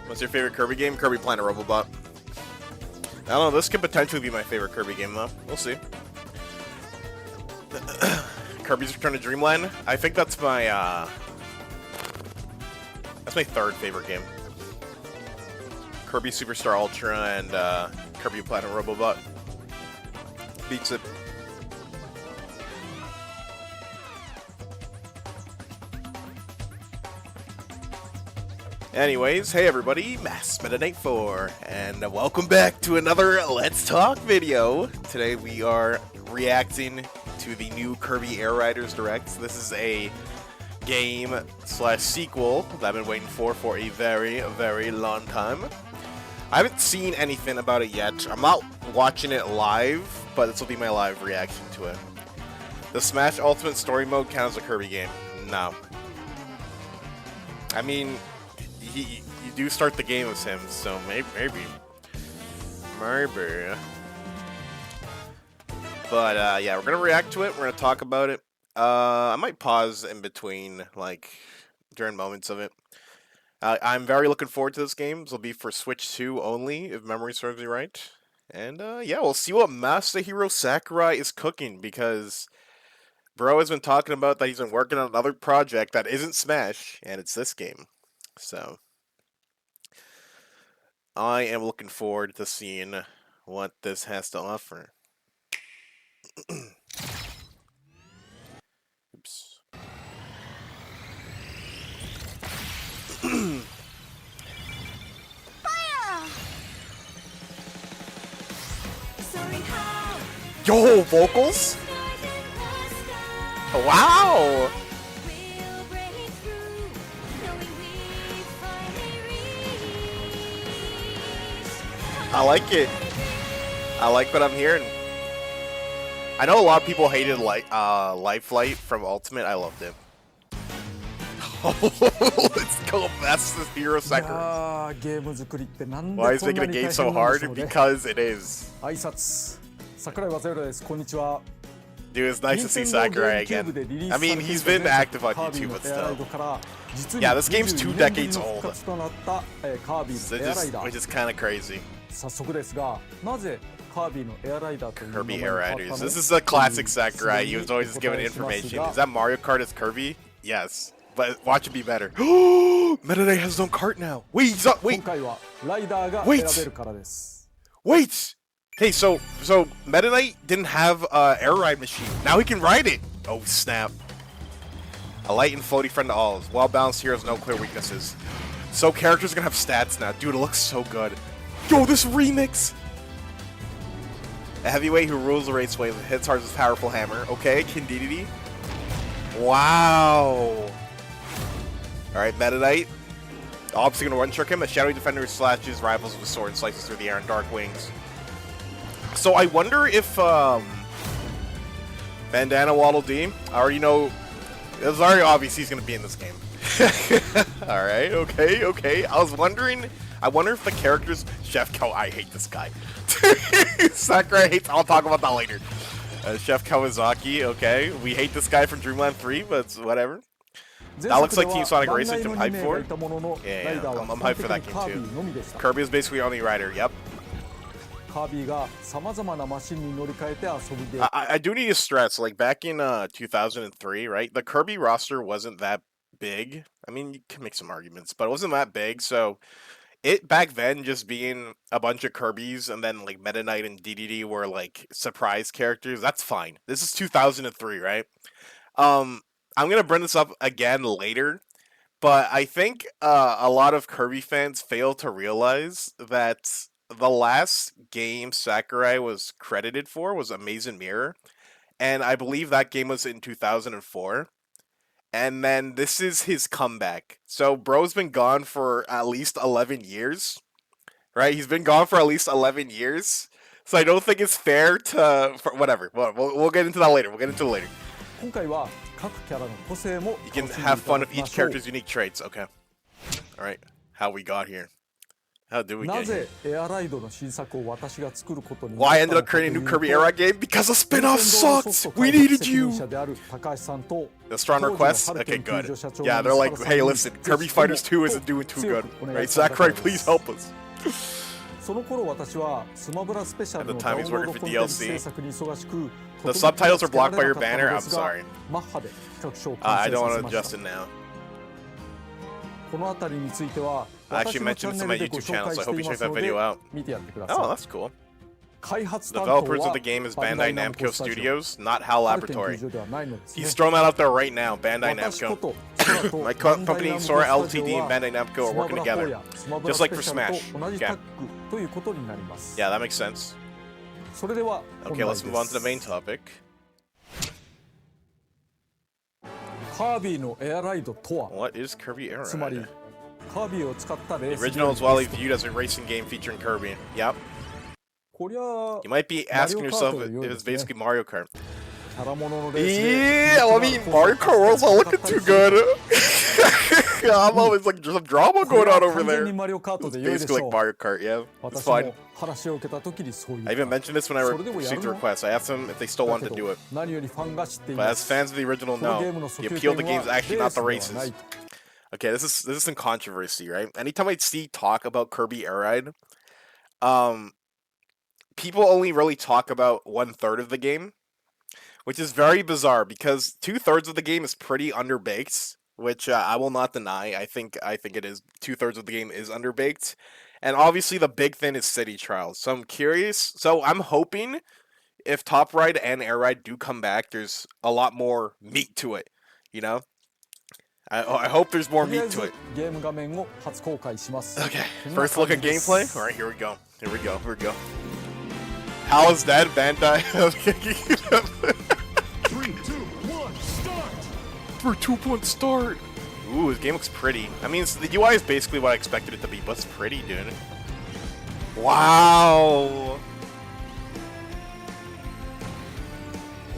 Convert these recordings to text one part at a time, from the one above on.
What's your favorite Kirby game? Kirby Planet Robobot. I don't know, this could potentially be my favorite Kirby game though. We'll see. Kirby's Return to Dreamland. I think that's my third favorite game. Kirby Superstar Ultra and Kirby Planet Robobot. Beats it. Anyways, hey everybody, MaskedMetaKnight4, and welcome back to another Let's Talk video. Today we are reacting to the new Kirby Air Riders Direct. This is a game/sequel that I've been waiting for a very, very long time. I haven't seen anything about it yet. I'm not watching it live, but this will be my live reaction to it. The Smash Ultimate Story Mode counts as a Kirby game? No. I mean, you do start the game with him, so maybe. But yeah, we're gonna react to it. We're gonna talk about it. I might pause in between, like during moments of it. I'm very looking forward to this game. This will be for Switch 2 only, if memory serves me right. And yeah, we'll see what Masahiro Sakurai is cooking, because bro has been talking about that he's been working on another project that isn't Smash, and it's this game. So I am looking forward to seeing what this has to offer. Oops. Yo, vocals? Wow! I like it. I like what I'm hearing. I know a lot of people hated Lifelite from Ultimate. I loved it. Let's go, Masahiro Sakurai. Why is making a game so hard? Because it is. Dude, it's nice to see Sakurai again. I mean, he's been active on YouTube, but still. Yeah, this game's 2 decades old. Which is kind of crazy. Kirby Air Riders. This is a classic Sakurai. He was always just giving information. Is that Mario Kart as Kirby? Yes. But watch it be better. MetaKnight has his own cart now. Wait, wait. Wait. Hey, so MetaKnight didn't have air ride machine. Now he can ride it. Oh snap! A light and floaty friend to all. Well balanced heroes, no clear weaknesses. So characters are gonna have stats now. Dude, it looks so good. Yo, this remix. A heavyweight who rules the raceway with hits hard with powerful hammer. Okay, Kindidity. Wow. All right, MetaKnight. Obviously gonna one trick him. A shadowy defender who slashes rivals with a sword and slices through the air in dark wings. So I wonder if Bandana Waddle Dee, I already know, it's already obvious he's going to be in this game. Alright, okay. I wonder if the characters, Chef Ko, I hate this guy. Sakurai hates, I'll talk about that later. Chef Kawasaki, okay. We hate this guy from Dreamland 3, but whatever. That looks like Team Sonic Racing, I'm hyped for it. Yeah, I'm hyped for that game too. Kirby is basically only rider, yep. I do need to stress, like back in 2003, right? The Kirby roster wasn't that big. I mean, you can make some arguments, but it wasn't that big. So it back then just being a bunch of Kirbys and then like MetaKnight and DDD were like surprise characters. That's fine. This is 2003, right? I'm gonna bring this up again later, but I think a lot of Kirby fans fail to realize that the last game Sakurai was credited for was Amazing Mirror, and I believe that game was in 2004. And then this is his comeback. So bro's been gone for at least 11 years, right? He's been gone for at least 11 years. So I don't think it's fair to... whatever. We'll get into that later. We'll get into it later. You can have fun with each character's unique traits. Okay. Alright. How we got here. How do we な get here? ぜエアライドの新作を私が作ることに Why な I った ended の up かとい creating a う new と Kirby Air Ride game? Because the 任 spin-off 天堂のソフ sucked! ト We 開発 needed 責任 you! 者である高橋さんと The strong 当時の request? ハルケ Okay, ン球 good. 場社長 Yeah, の they're like, 西原さん hey, に listen, ぜ Kirby ひとも Fighters 2 isn't と doing too 強 good. くお願い Right? したい Sakurai, で please す help us. その頃私はスマブラスペシャル At の the ダ time ウ he's ンロー working ド for コンテンツ DLC. 制作に忙しく The subtitles are blocked by your banner? I'm sorry. マッハで企画書を I 完成 don't さ want せ to ま adjust した it now. この辺りについては I 私 actually のチャ mentioned ン this ネ on my ルでご YouTube 紹 channel, 介 so I して hope い you ま check す that ので video out. 見てやってくだ Oh, さ that's cool. い開発 The 担当 developers of は the game is バンダ Bandai イナムコ Namco スタジオ Studios, not HAL ハルケン球 Laboratory. 場ではないのですね He's throwing that out there right now, Bandai 私こ Namco. と空と My バンダイ company ナムコ Sora スタジオ LTD は and Bandai Namco ス are マ working ブラ4 together. やスマブラ Just ス like ペ for シャル Smash. と同じ Yeah. タッグということになります Yeah, that makes sense. それでは本 Okay, 題 let's で move on to the す main topic. カービィのエアライドとは What is Kirby Air つまり Ride? カービィを使ったレー The スゲー original ム is widely です viewed as a racing game featuring Kirby. Yep. こりゃ You might be asking Mario yourself Kart if のよう it's ですね basically Mario Kart. キャラもののレースで Yeah, I mean, Mario Kart World's not looking too good. I'm always like, there's some drama これ going は on over 完全 there. にマリオカート It's で良いでし basically ょ like う Mario Kart, yeah. It's 私 fine. も話を受けた時にそう言 I っ even た mentioned this when I それでもやるの？ received the request. I asked them if they still だ wanted け to do ど it. 何よりファンが知ってい But ま as す fans of the original このゲー know, ムの the 訴求 appeal of the 権 game is は actually レー not ス the では races. ないと Okay, this is some controversy, right? Anytime I see talk about Kirby Air Ride, people only really talk about 1/3 of the game, which is very bizarre because 2/3 of the game is pretty underbaked, which I will not deny. I think it is 2/3 of the game is underbaked, and obviously the big thing is City Trials. So I'm curious. So I'm hoping if Top Ride and Air Ride do come back, there's a lot more meat to it. You know, I hope there's more とりあえ meat ず to it. ゲーム画面を初公開します Okay, こんな first look 感 at じです gameplay. All right, here we go. Here we go. Here we go. How is that, Bandai? 3, 2, 1, start! 3, 2, 1, start. Ooh, this game looks pretty. I mean, the UI is basically what I expected it to be, but it's pretty, dude. Wow.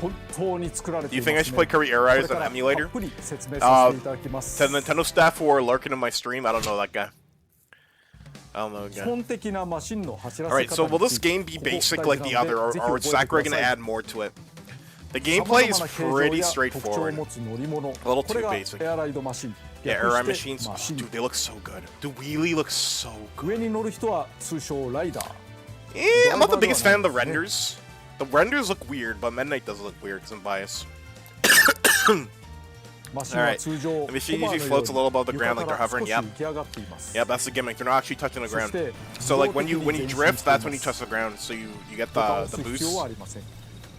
本当に作られ Do て you い think ま I す should ね play Kirby Air こ Ride れ as か an らたっ emulator? ぷり説明させていただきます To the Nintendo staff who are lurking in my stream, I don't know that guy. I don't know that 基 guy. 本的なマシンの走らせ Alright, 方 so will に this ついて game be ここ basic 大 like 事 the なので other, ぜひ or 覚 is えてく Sakurai だ gonna さい add more to it? The 様 gameplay 々 is な形状 pretty や特徴を straightforward. 持つ乗り物 little こ too れが basic. エアライドマシン Yeah, 略 Air Ride して machines. マ Oh, シン dude, they look so good. The wheelie looks so good. 上に乗る人は通称ライダー I'm not the biggest fan of the renders. The renders look weird, but Meta Knight does look weird because I'm biased. マシンは通常 The machine ホバー usually のよう floats a に little above the 床 ground like か they're ら hovering. 少し Yep. 浮き上がっています Yeah, that's the gimmick. They're not actually touching the そ ground. して So like when you 自動的に drift, 前 that's 進 when you してい touch ま the す ground. So you get ボタンを the 押す必要はあ boost. りません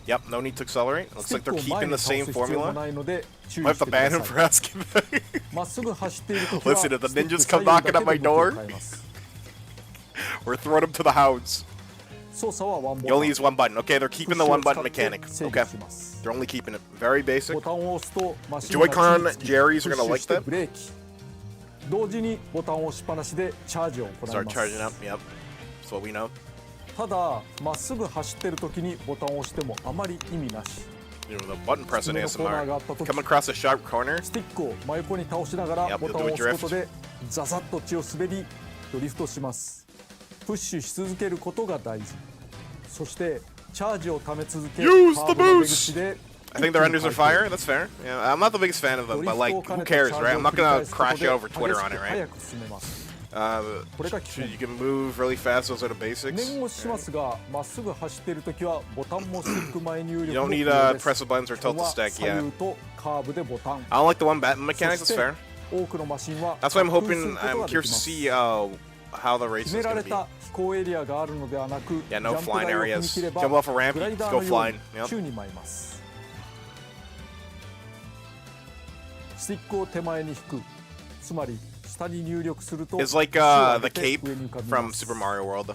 Yep, no need to accelerate. ス Looks ティ like ッ they're クを前 keeping に the 倒 same す必要も formula. ないので注意 Might し have て to くだ ban さ him い for asking that. まっすぐ走っているときは Listen, if the スティック ninjas 左 come 右だ knocking け at で my 向きを door, 変えます we're throwing them to the hounds. 操作はワンボ You タ only ン use one button. Okay, they're keeping the one button mechanic. 制 Okay, 御します they're only keeping it very basic. ボタンを押すとマシンが Joy-Con 地につき Jerry's are プッ gonna シュ like して that. ブレーキ同時にボタンを押しっぱなしでチャージを行い Start ます charging up. Yep, that's what we know. ただまっすぐ走ってる時にボタンを押してもあまり意味なし You know, the button press in 次のコーナーがあった ASMR. 時 Come across a sharp corner. スティックを真横に倒しながら Yep, ボタンを you'll do 押 a すことでザザッと血を滑りドリフトしますプッシュし続けることが大事そしてチャージをため続け Use カ the ーブの出 boost! 口で I think the renders are fire. That's fair. Yeah, I'm not the biggest fan of them, but like, who cares, right? I'm not gonna crash out over Twitter on it, right? 速く進めます You can move really fast. Those are the basics. 念押ししますがまっすぐ走っている時はボタンもスティック前入 You 力 don't も不 need 要です press the buttons or 基 tilt 本 the は stack. 左 Yeah, 右とカーブでボタン I don't like the one button mechanics. そ That's して fair. 多くのマシンは That's why I'm 滑空する hoping. こと I'm ができ curious ま to す see how the race 決め is ら gonna れ be. た飛行エリアがあるのではなく、ジ Yeah, ャ no ンプ flying 台を踏み areas. 切れば Jump off a ramp, グライ you ダー go のよう flying. に Yep. 宙に舞います。スティックを手前に引く、つまり下に入力すると It's like 機種を上 the げて cape 上に浮かび from ます Super Mario World.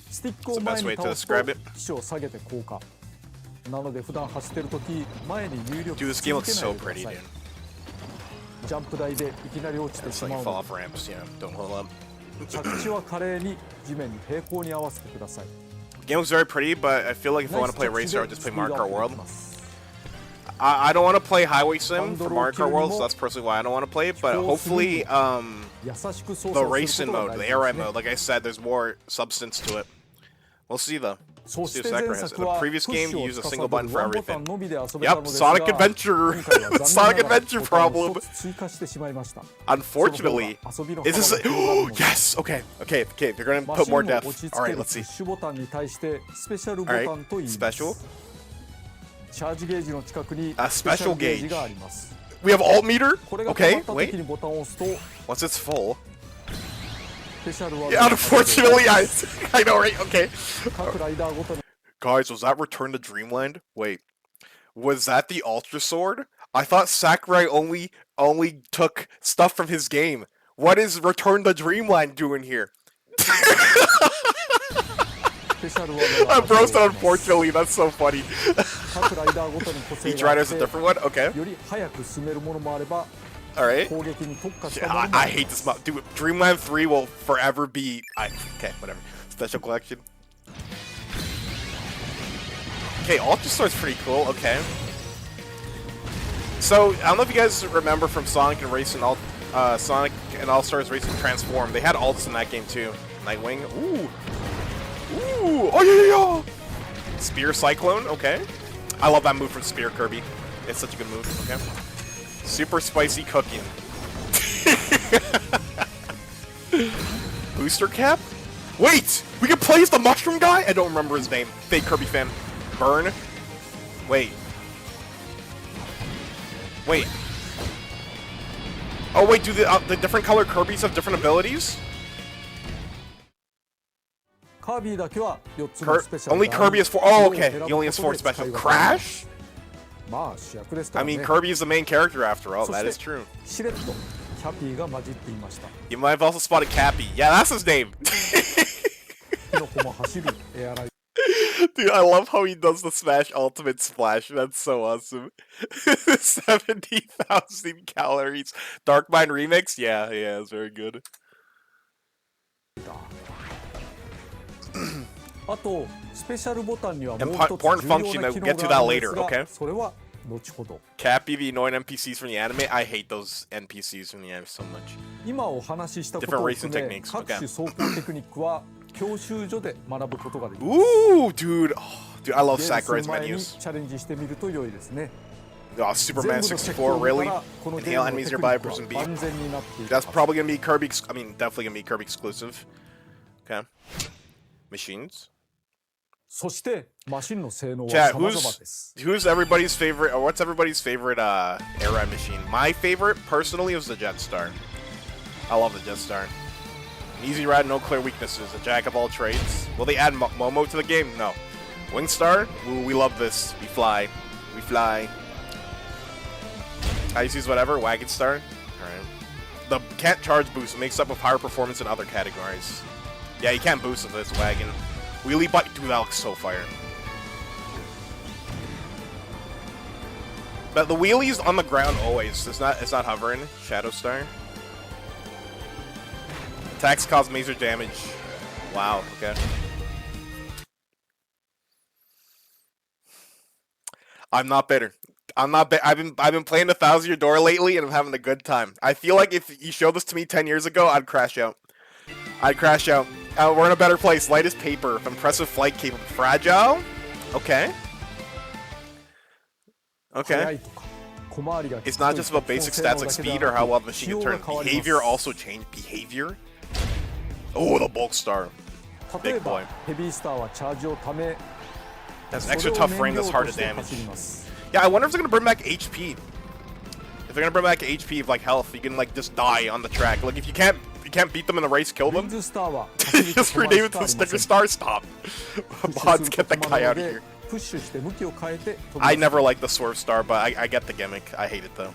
スティックを前 It's the best に way to 倒すと describe it. 機種を下げて降下。なので普段走ってるとき前に入力 Dude, し this game 続 looks けな so いでくだ pretty, さい dude. ジャンプ台でいきなり落ちて It's し like ま you う fall の off ramps. Yeah, don't hold up. で着地は華麗に地面に平行に合わせてください。 The game looks very pretty, but I feel like if I ナイ want ス to play 着地 Racer, で I'll just ス play ピード Mario アッ Kart プで World. きます。I don't want to play Highway Sim for Mario Kart World, so that's personally why I don't want to play it. But hopefully, the racing mode, the air ride mode, like I said, there's more substance to it. We'll see though. Let's see if Sakurai has it. In the previous game, you used a single button for everything. Yep, Sonic Adventure. Sonic Adventure problem. Unfortunately, is this? Yes. Okay. They're gonna put more depth. All right. Let's see. All right. Special. A special gauge. We have alt meter. Okay. Wait. Once it's full. Yeah, unfortunately, I know, right? Okay. Guys, was that Return to Dreamland? Wait, was that the Ultra Sword? I thought Sakurai only took stuff from his game. What is Return to Dreamland doing here? I broke that, unfortunately. That's so funny. Each rider has a different one? Okay. Alright. Yeah, I hate this map. Dude, Dreamland 3 will forever be... Okay, whatever. Special collection. Okay, Ultra Sword's pretty cool. Okay. So, I don't know if you guys remember from Sonic and Sonic and All-Stars Racing Transform. They had ults in that game too. Nightwing. Ooh. Oh, yeah. Spear Cyclone. Okay. I love that move from Spear Kirby. It's such a good move. Okay. Super spicy cooking. Booster cap? Wait! We can play as the mushroom guy? I don't remember his name. Fake Kirby fan. Burn? Wait. Oh wait, do the different color Kirbys have different abilities? Only Kirby has 4. Oh, okay. He only has 4 special. Crash? I mean, Kirby is the main character after all. That is true. You might have also spotted Cappy. Yeah, that's his name. Dude, I love how he does the Smash Ultimate Splash. That's so awesome. 70,000 calories. Dark Mind Remix? Yeah, it's very good. Important function, I'll get to that later, okay? Cappy, the annoying NPCs from the anime. I hate those NPCs from the anime so much. Different racing techniques, okay. Ooh, dude. Oh, dude, I love Sakurai's menus. Oh, Superman 64, really? Inhale enemies nearby, person B. That's probably gonna be Kirby, definitely gonna be Kirby exclusive. Okay. Machines. Chat, who's everybody's favorite, or what's everybody's favorite air ride machine? My favorite, personally, was the Jetstar. I love the Jetstar. Easy ride, no clear weaknesses, a jack of all trades. Will they add Momo to the game? No. Wingstar? Ooh, we love this. We fly. Icy's whatever, Wagon Star. Alright. The can't charge boost makes up with higher performance in other categories. Yeah, you can't boost with this Wagon. Wheelie bike, dude, that looks so fire. But the wheelie's on the ground always. It's not hovering. Shadow Star. Attacks cause major damage. Wow, okay. I'm not bitter. I've been playing 1,000 Year Door lately and I'm having a good time. I feel like if you showed this to me 10 years ago, I'd crash out. We're in a better place. Light as paper. Impressive flight capable. Fragile? Okay. It's not just about basic stats like speed or how well the machine can turn. Behavior also changed. Behavior? Oh, the Bulk Star. Big boy. That's extra tough frame that's hard to damage. Yeah, I wonder if they're gonna bring back HP. If they're gonna bring back HP of like health, you can like just die on the track. Like if you can't beat them in the race, kill them. Just rename it to the Sticker Star. Stop. Mods, get that guy out of here. I never liked the Swerve Star, but I get the gimmick. I hate it though.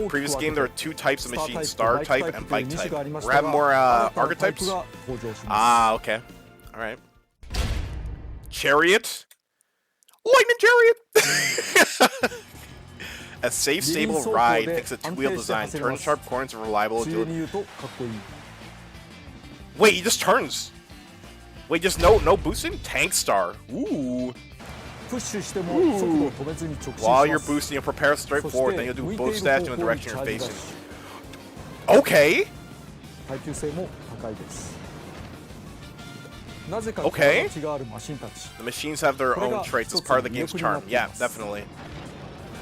Previous game there were 2 types of machines: Star type and Bike type. We're having more archetypes. Ah, okay. All right. Chariot. Lightning Chariot. A safe, stable ride thanks to 2-wheel design. Turn sharp corners and reliable agility. Wait, he just turns. Wait, just no boosting? Tank Star. Ooh. プッシュしても速度を止めずに直進し While you're ます。 boosting, you'll prepare straight そ forward, し then て you'll do 向いて both いる stats 方 in the 向に direction チ you're ャージダッ facing. シ Okay. ュ。耐久性も高いです。なぜか Okay. 形があるマシンたち。 The machines have their これ own が traits 一 as つ part の of the 魅 game's 力になっ charm. てい Yeah, ます。 definitely.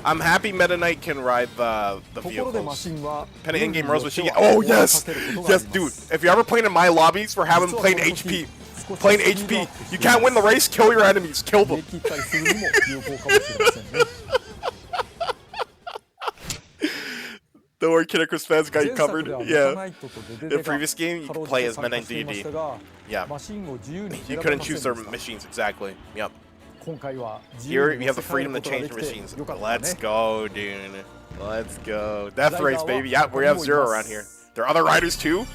I'm happy Meta Knight can ride the ところでマ vehicles. シンは Depending on ルー game ル rules, に but よ she っては oh 終わら yes, させることがあり yes, ま dude. す。 If you're ever playing in my lobbies for having 実は played この時 HP, 少し playing スピードアッ HP, プして you います can't win the race. Kill your enemies. Kill 逃 them. げ切ったりするにも有効かもしれませんね。 Don't worry, Kidicus fans got you 前作 covered. ではメタ Yeah. ナイトとデデ In デ the が previous game, you か could ろうじ play て as 参 Meta 加 and していま DDD. したが、 Yeah. マシンを自由に You 選べ couldn't ません choose で their した。 machines exactly. Yep. 今回は自 Here 由に you 乗 have the せ替え freedom る to ことが change で your きて machines. よかった Let's ね。 go, dude. Let's go. Death race, baby. Yeah, we have zero around here. There are other riders too.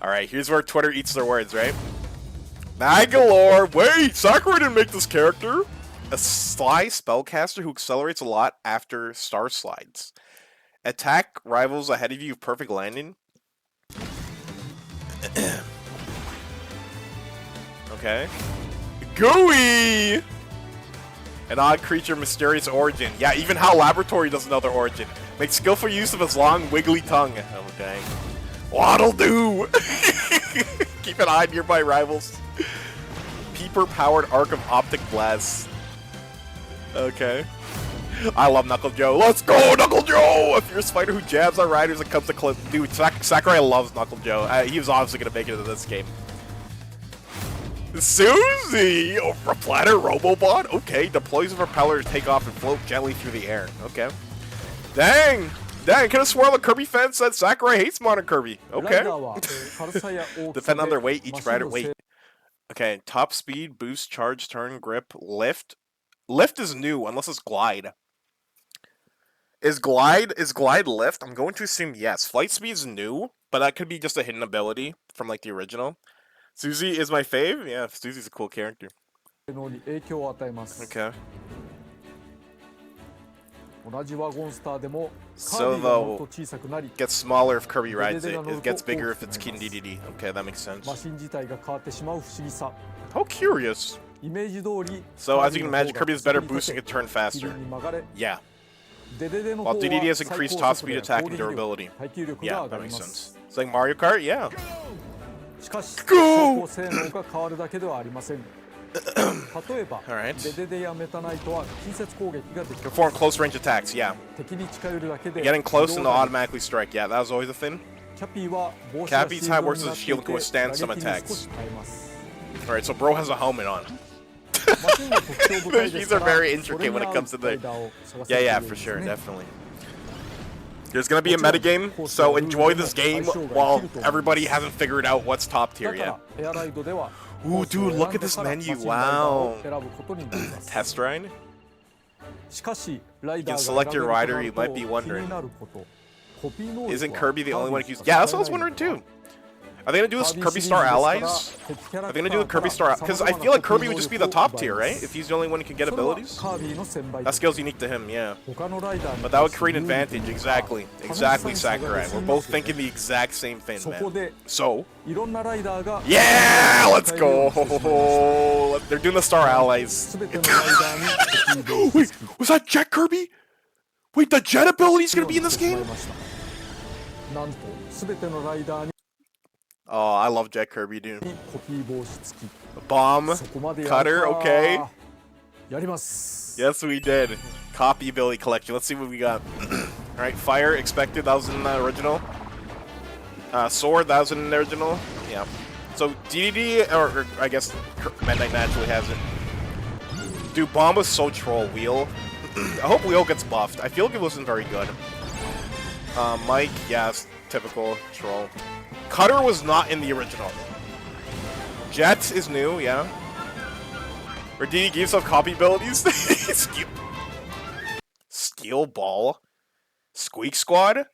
All right, here's where Twitter eats their words, right? Magalore. Wait, Sakura didn't make this character. A sly spellcaster who accelerates a lot after star slides. Attack rivals ahead of you with perfect landing. Okay. Gooey! An odd creature, mysterious origin. Yeah, even HAL Laboratory doesn't know their origin. Make skillful use of its long, wiggly tongue. Oh, dang. What'll do? Keep an eye on nearby rivals. Peeper-powered arc of optic blasts. Okay. I love Knuckle Joe. Let's go, Knuckle Joe! A fierce fighter who jabs on riders and comes to clip. Dude, Sakurai loves Knuckle Joe. He was obviously going to make it into this game. Susie! A planet Robobot? Okay. Deploys a propeller to take off and float gently through the air. Okay. Dang! Dang, could have sworn the Kirby fan said Sakurai hates modern Kirby. ライ Okay. ダーは軽さや大きさ Defend on で their weight, マ each シン rider の weight. Okay, top speed, boost, charge, turn, grip, lift. Lift is new, unless it's glide. Is glide lift? I'm going to assume yes. Flight speed is new, but that could be just a hidden ability from like the original. Susie is my fave. Yeah, Susie's a cool character. 能に影響を与えます。 Okay. 同じワゴンスターでもカ So ービィがもっと though, 小さくなり、 gets smaller if Kirby rides it. It gets bigger if it's King DDD. Okay, that makes sense. マシン自体が変わってしまう不思議さ。 How curious. イメージ通り、 So as you can imagine, Kirby is better boosting a turn 機 faster. 輪に曲がれ、 Yeah. デデデの While 方は DDD has 最 increased 高 top 速 speed, 度や attack, 攻 and 撃力 durability. 耐久力 Yeah, が上 that がり makes ま sense. す。 It's like Mario Kart, yeah. しかし、走 Go! 行性能が変わるだけではありません。例えば、 Alright. デデデやメタナイトは近接攻撃ができ、 Perform close range attacks, yeah. 敵に近寄るだけで Getting close and they'll 移動が automatically strike. Yeah, that was always a thing. キャピーは帽子が Cappy's シー hat ルド works に as な a ってい shield and て can withstand 打 some 撃に少 attacks. し変えます。 Alright, so bro has a helmet on. マシンの特徴深いですから These are very それ intricate に when 合 it う comes to ラ the... イダーを探 Yeah, せる yeah, という for です sure, ね。 definitely. There's gonna be a metagame, so enjoy this game while everybody hasn't figured out what's top だ tier か yet. らエアライドでは Ooh, dude, look at this コースを選んで menu. からマシンライダーを Wow. 選ぶことになります。 Test ride? しかしライダ You ー can が select 選 your べ rider, ると you な might る be と気 wondering. になること。コピー能力 Isn't は Kirby the only one who カービィ can し use... か Yeah, that's 使 what I え was ない wondering のか too. Are they gonna do this カービィ Kirby シリー Star ズですから allies? 敵キャラ Are ク they タ gonna do a ーから Kirby Star... 様 Because 々 I な feel like コピ Kirby ー would 能 just be 力 the を top 奪い tier, ま right? す。 If he's the only one who can get それは abilities? カービィの専売 That です。 skill's unique to him, yeah. 他のライダーに But that would 対し create 有 an 利な advantage, 点 exactly. が Exactly, 楽しさに差が Sakurai. 出す We're ぎま both すよね。 thinking the exact same thing, そこ man. で So... いろんなライダーが Yeah! Let's 使えるようにしてしまいました go! They're doing the Star allies. 全てのライダーにコピーボール Wait, was that Jet Kirby? Wait, the Jet ability's gonna be in this してしま game? いましたなんと全てのライダーに Oh, I love Jet Kirby, dude. コピー帽子付き Bomb, そこまでや cutter, るか okay. やります Yes, we did. Copy ability collection. Let's see what we got. Alright, fire expected. That was in the original. Sword, that was in the original. Yeah. So DDD, or I guess Meta Knight naturally has it. Dude, bomb was so troll. Wheel. I hope Wheel gets buffed. I feel like it wasn't very good. Mike, yes, typical troll. Cutter was not in the original. Jet is new, yeah. Or DD gives off copy abilities. Steel Ball? Squeak Squad?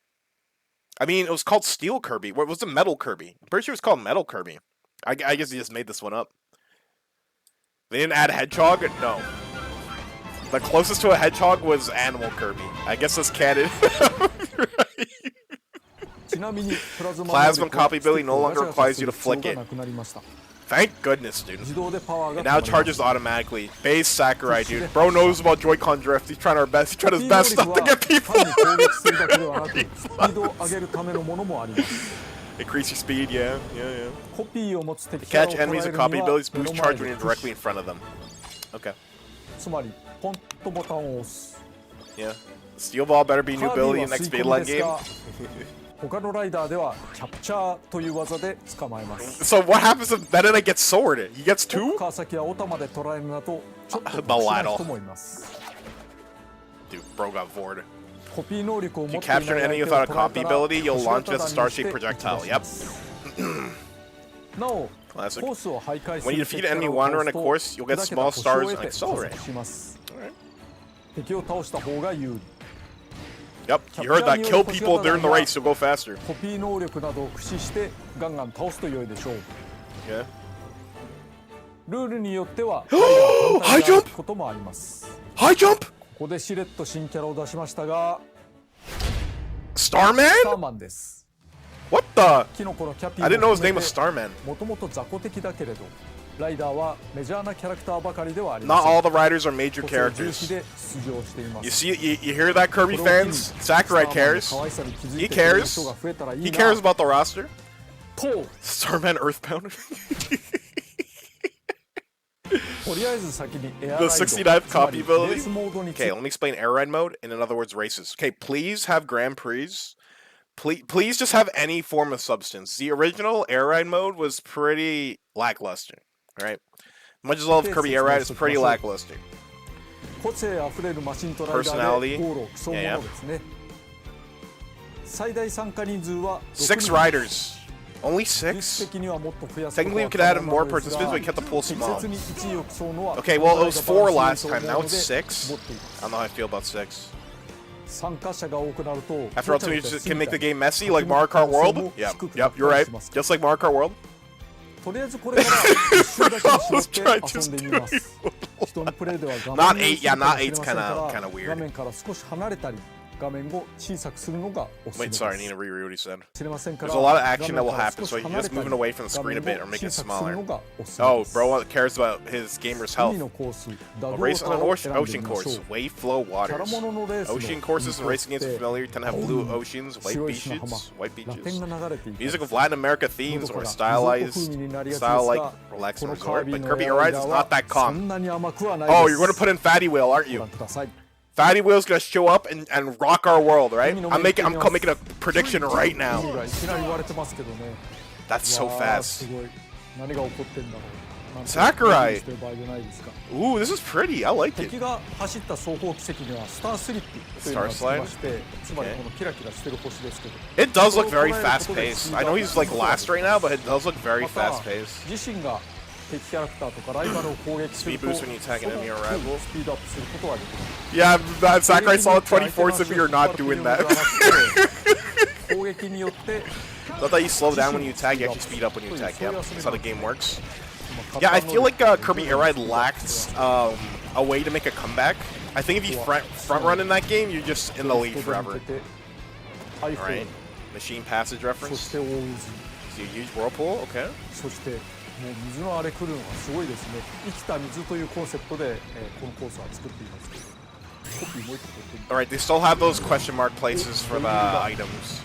I mean, it was called Steel Kirby. What was the Metal Kirby? I'm pretty sure it was called Metal Kirby. I guess he just made this one up. They didn't add Hedgehog? No. The closest to a Hedgehog was Animal Kirby. I guess that's canon. ちなみにプラズマ Plasma copy ability no longer requires you to flick it. なくなりました Thank goodness, dude. 自動でパワーが It now 溜まります charges automatically. Base Sakurai, dude. Bro knows about Joy-Con drift. He's trying our best. He's trying his best not to get people. 単に攻撃するだけではなくスピードを上げるためのものもあります Increase your speed, yeah. Yeah, yeah. コピーを持つ敵キャラを Catch 捉える enemies に with は copy abilities, 目 boost の前 charge で when you're プッシ directly in front of them. Okay. ュつまりポンとボタンを押す Yeah. Steel Ball better be カ new ービ ability ィ in は next 吸い Speed 込み Line です game. が他のライダーではキャプチャーという技で捕まえます So what happens if Meta Knight gets sword? He gets 2? 川崎やオタまで捉えるなどちょっと特殊な人もいます Dude, bro got vored. コピー能力を持 You っていない capture an 相 enemy 手を without a 捉えたら copy ability, you'll 星 launch 型 as a 弾にして Starship 撃ち projectile. 出し Yep. ますなお Classic. コースを徘徊す When you る defeat 敵 an キャ enemy ラを wanderer 倒 in a すと course, you'll get 砕けた small 星を stars 得 and て加 accelerate. 速します Alright. 敵を倒した方が有利 Yep, you heard that. Kill people during the race, you'll go faster. コピー能力などを駆使してガンガン倒すと良いでしょう Yeah. ルールによっては High jump! こともあります High jump! ここでしれっと新キャラを出しましたが Starman? スターマンです What the? キノコのキャピ I didn't know ー his name was Starman. もともと雑魚的だけれどライダーはメジャーなキャラクターばかりではあり Not ません all the riders are major 個性重 characters. 視で出場していま You す see, you hear that, Kirby これを機に fans? Sakurai スターマンの cares. 可愛さに気づ He いてくれる cares. 人が増えたらいい He な cares about the roster. と Starman Earthbound. とりあえず先にエア The ライド 69th つま copy り ability? レースモードについ Okay, て let me explain air ride mode. In other words, races. Okay, please have Grand Prix. Please just have any form of substance. The original air ride mode was pretty lackluster. Right? Much as I love Kirby air ride, it's pretty lackluster. 個性あふれるマシンとライダー Personality. でゴールを競うものですね最大参加人数は6 riders. Only 実 6? 的にはもっと増やすこと Technically, we は could 可 add 能 more なのですが participants, but we kept the pool 適 small. 切に1位を競うのは Okay, well, it was 4 ライ last ダー time. バ Now ラン it's スを 6. 持っています I don't know how I feel about 6. 参加者が多くなると After all, 2 can make the game messy like Mario Kart World? Yep, you're right. Just like Mario Kart World. とりあえずこれから一周だけに絞って遊んでみます人のプレイでは画 Not 面 8, yeah, not 8's 画 kinda weird. 面から少し離れたり画面を小さくするのがおすすめ Wait, です sorry, I need to reread what he said. 知れませんから There's a lot of action that will 画面から happen, 少し so you're 離れ just たり moving away from the screen a bit or 画 make 面 it を小さくするの smaller. がおすすめ Oh, です bro cares about his gamer's 海 health. のコースダ A グウォ race ー on タ an ーを選んで ocean みましょ course, う wave flow キャラ waters. モノのレースの Ocean courses and racing games コース familiar tend to have 青 blue 海 oceans, white 白い砂 beaches, 浜 white ラテン beaches. が流れていたり Music of Latin America themes or stylized style like relaxing このカー resort, ビィ but の Kirby エ Air アライ Rides ダ is ー not は that そ calm. んなに甘くはないです Oh, you're gonna put in Fatty Whale, aren't ご you? 覧ください Fatty Whale's gonna show up and rock our world, right? Let me know I'm when making you making a prediction right 意味 now. がいきなり言われてますけどね That's so わー fast. すごい何が起こってんだろうなんて Sakurai してる場合じゃないですか Ooh, this is pretty. I like it. 敵が走った走行軌跡にはスタースリップというのがつきましてつまりこのキラキラしてる星ですけど It does look very fast paced. I know he's like last right now, but it does look very また fast paced. 自身が敵キャラクターとかライバルを攻撃すると Speed boost when you attack an enemy or rival. スピードアップすることができる Yeah, that Sakurai saw 24th of you're not doing that. 攻撃によって I thought you slow down when you attack, you actually speed up when you attack. Yep, that's how the game works. Yeah, I feel like Kirby Air Ride lacked a way to make a comeback. I think if you front run in that game, you're just in the lead forever. Alright, machine passage そ reference. して大渦 So you use Whirlpool, okay. そしてもう水の荒れ来るのがすごいですね生きた水というコンセプトで、このコースは作っていますけどコピーもう一個取って Alright, they still have those question mark places for the items.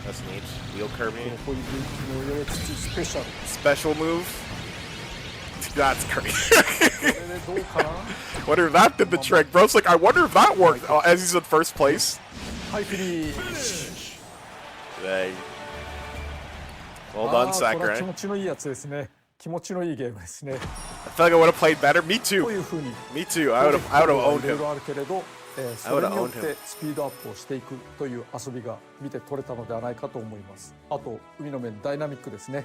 That's neat. Wheel こ Kirby. のホイール機能を入れつつスペシャル Special move. That's crazy. これでどうかな Wonder if that did the trick. Bro's like, I wonder if that worked. As he's in first place. はいフィニッシ Hey. ュ Well あ done, ーこれは Sakurai. 気持ちのいいやつですね気持ちのいいゲームですね I feel like I would have played better. Me と too. いうふうに Me too. I would have owned いろい him. ろあるけれど、それによってスピードアップをしていくという遊びが見て取れたのではないかと思いますあと海の面ダイナミックですね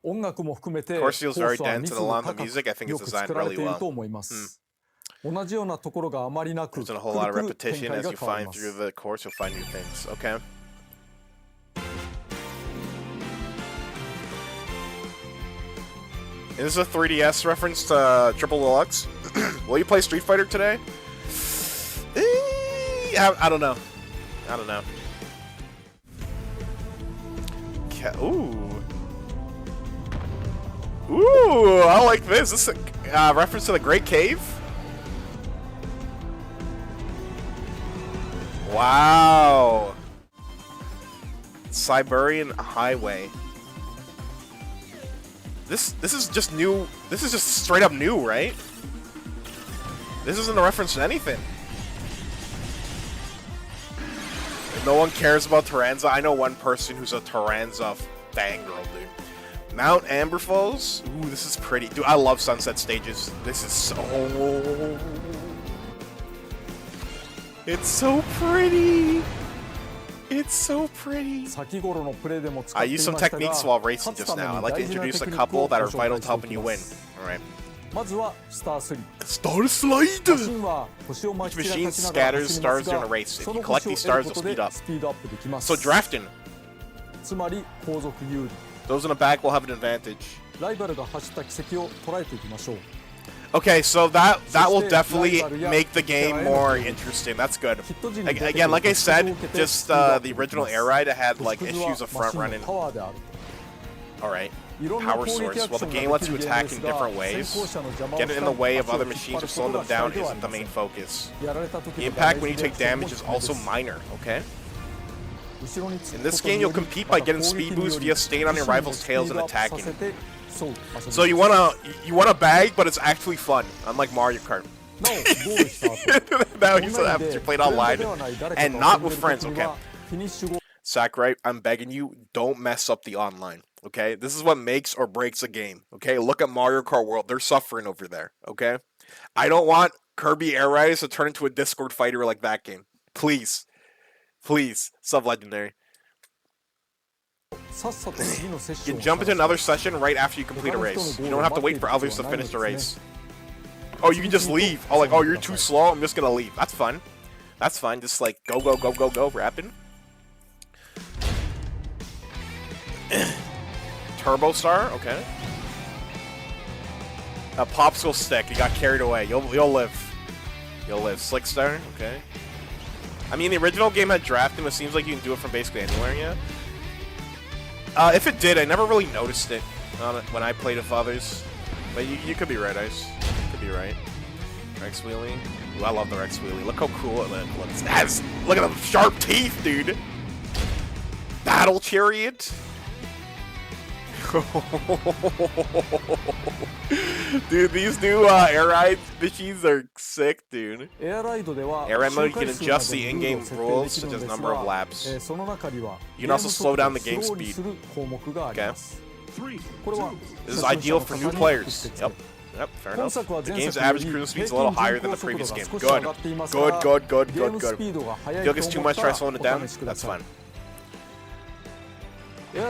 音楽も含めて Of コ course, ー he ス was は very dense 密 and 度 a lot 高 of the music. I く think よ it's く designed 作られ really ている well. と思います同じようなところがあまりなく There's a whole lot of くるくる repetition 展開 as が you 変わり find ます through the course. You'll find new things. Okay. Is this a 3DS reference to Triple Deluxe? Will you play Street Fighter today? I don't know. I don't know. Ooh. Ooh, I like this. This is a reference to the Great Cave. Wow. Siberian Highway. This is just new. This is just straight up new, right? This isn't a reference to anything. No one cares about Taranza. I know one person who's a Taranza fangirl, dude. Mount Amber Falls. Ooh, this is pretty. Dude, I love sunset stages. This is so... It's so pretty. It's so pretty. I used some techniques while racing just now. I'd like to introduce a couple that are vital to helping you win. Alright. Star Slide! Each machine scatters stars during a race. If you collect these stars, you'll speed up. So drafting. Those in the back will have an advantage. Okay, so that will definitely make the game more interesting. That's good. Again, like I said, just the original Air Ride had like issues of front running. Alright. Power source. Well, the game lets you attack in different ways. Getting in the way of other machines or slowing them down isn't the main focus. The impact when you take damage is also minor, okay? In this game, you'll compete by getting speed boosts via staying on your rival's tails and attacking. So you wanna bag, but it's actually fun, unlike Mario Kart. Now he's happens you played online and not with friends, okay? Sakurai, I'm begging you, don't mess up the online, okay? This is what makes or breaks a game, okay? Look at Mario Kart World. They're suffering over there, okay? I don't want Kirby Air Riders to turn into a Discord fighter like that game. Please. Please. Sub-Legendary. You can jump into another session right after you complete a race. You don't have to wait for others to finish the race. Oh, you can just leave. Oh, like, oh, you're too slow? I'm just gonna leave. That's fun. That's fine. Just, like, go, go, go, go, go, rapping. Turbo Star, okay. A popsicle stick, you got carried away. You'll live. You'll live. Slick Star, okay. I mean, the original game had drafting, but it seems like you can do it from basically anywhere, yeah. If it did, I never really noticed it when I played with others. But you could be right, Ice. You could be right. Rex Wheelie. Ooh, I love the Rex Wheelie. Look how cool it looks. Look at the sharp teeth, dude. Battle Chariot. Dude, these new air ride machines are sick, dude. Air ride mode, you can adjust the in-game rules, such as number of laps. You can also slow down the game speed. Okay. This is ideal for new players. Yep. Yep, fair enough. The game's average cruising speed is a little higher than the previous game. Good. Good, good, good, good, good. If you gets too much, try slowing it down. That's fine. You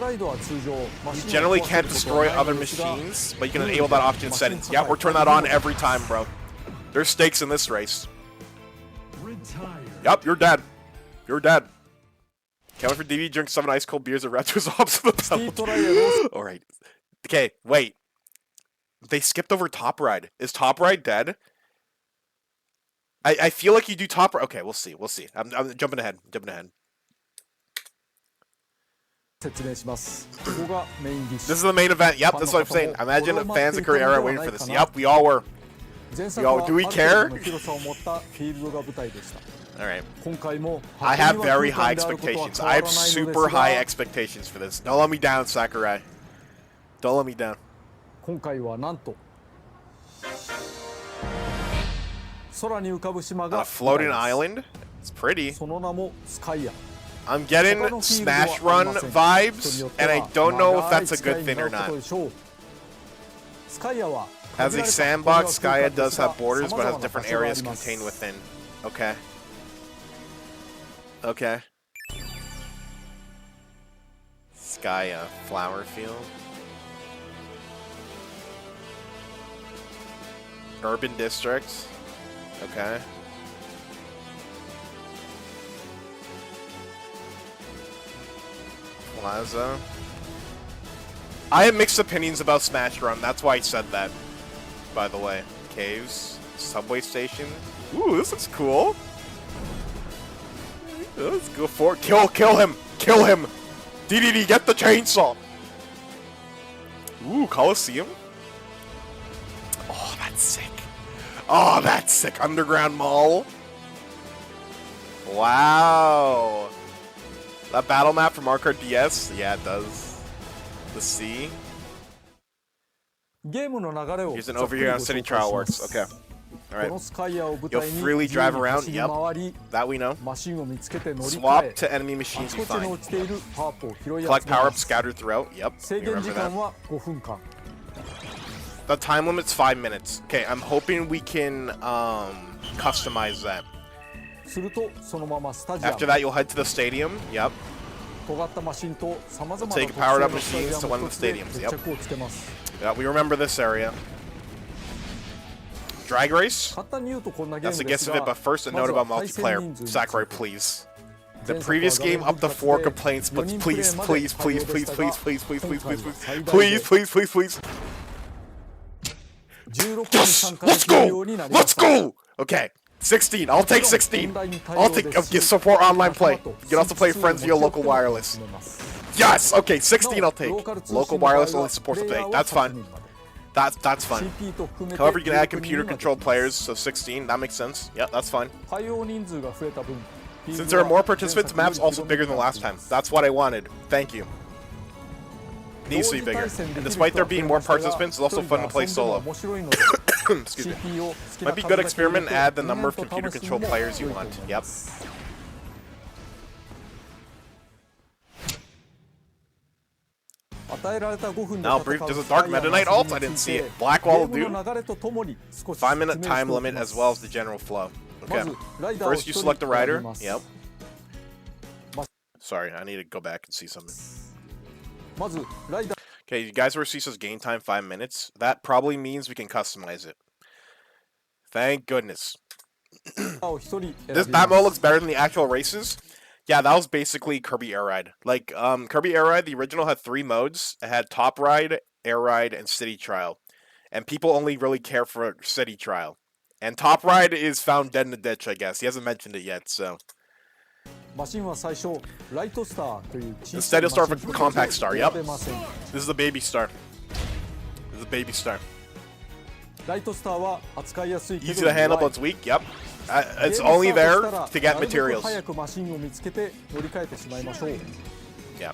generally can't destroy other machines, but you can enable that option in settings. Yeah, we're turning that on every time, bro. There's stakes in this race. Yup, you're dead. You're dead. Can't wait for DV, drink 7 ice cold beers and Raptors off to the belt. Alright. Okay, wait. They skipped over Top Ride. Is Top Ride dead? I feel like you do Top Ride. Okay, we'll see. We'll see. I'm jumping ahead. Jumping ahead. This is the main event. Yep, that's what I'm saying. Imagine fans of Kirby Air Ride waiting for this. Yep, we all were. Do we care? Alright. I have very high expectations. I have super high expectations for this. Don't let me down, Sakurai. Don't let me down. A floating island? It's pretty. I'm getting Smash Run vibes, and I don't know if that's a good thing or not. As a sandbox, Skya does have borders, but has different areas contained within. Okay. Okay. Skya, Flower Field. Urban District. Okay. Plaza. I have mixed opinions about Smash Run. That's why I said that. By the way, caves, subway station. Ooh, this looks cool. Let's go for it. Kill him! Kill him! DDD, get the chainsaw! Ooh, Coliseum. that's sick. Oh, that's sick. Underground Mall. Wow. That battle map from Mario Kart DS? Yeah, it does. The sea. Here's an overview on City Trial works. Okay. Alright. You'll freely drive around. Yep. That we know. Swap to enemy machines you find. Collect power-ups scattered throughout. Yep. You remember that. The time limit's 5 minutes. Okay, I'm hoping we can customize that. After that, you'll head to the stadium. Yep. Take powered up machines to one of the stadiums. Yep. Yeah, we remember this area. Drag race? That's the gist of it, but first a note about multiplayer. Sakurai, please. The previous game up to 4 complaints, but please, please, please, please, please, please, please, please, please, please, please, please, please. Yes! Let's go! Let's go! Okay. 16. I'll take 16. I'll take support online play. You can also play friends via local wireless. Yes! Okay, 16 I'll take. Local wireless only supports play. That's fine. That's fine. However, you can add computer-controlled players, so 16. That makes sense. Yeah, that's fine. Since there are more participants, the map's also bigger than last time. That's what I wanted. Thank you. Needs to be bigger. And despite there being more participants, it's also fun to play solo. Excuse me. Might be a good experiment and add the number of computer-controlled players you want. Yep. Now brief, there's a Dark Meta Knight ult? I didn't see it. Black Wall will do. 5-minute time limit as well as the general flow. Okay. First you select the rider. Yep. Sorry, I need to go back and see something. Okay, you guys were see says game time 5 minutes. That probably means we can customize it. Thank goodness. That mode looks better than the actual races. Yeah, that was basically Kirby Air Ride. Like, Kirby Air Ride, the original had 3 modes. It had Top Ride, Air Ride, and City Trial. And people only really care for City Trial. And Top Ride is found dead in the ditch, I guess. He hasn't mentioned it yet, so. Instead, you'll start with Compact Star. Yep. This is the baby star. This is the baby star. Easy to handle, but it's weak. Yep. It's only there to get materials. Yeah.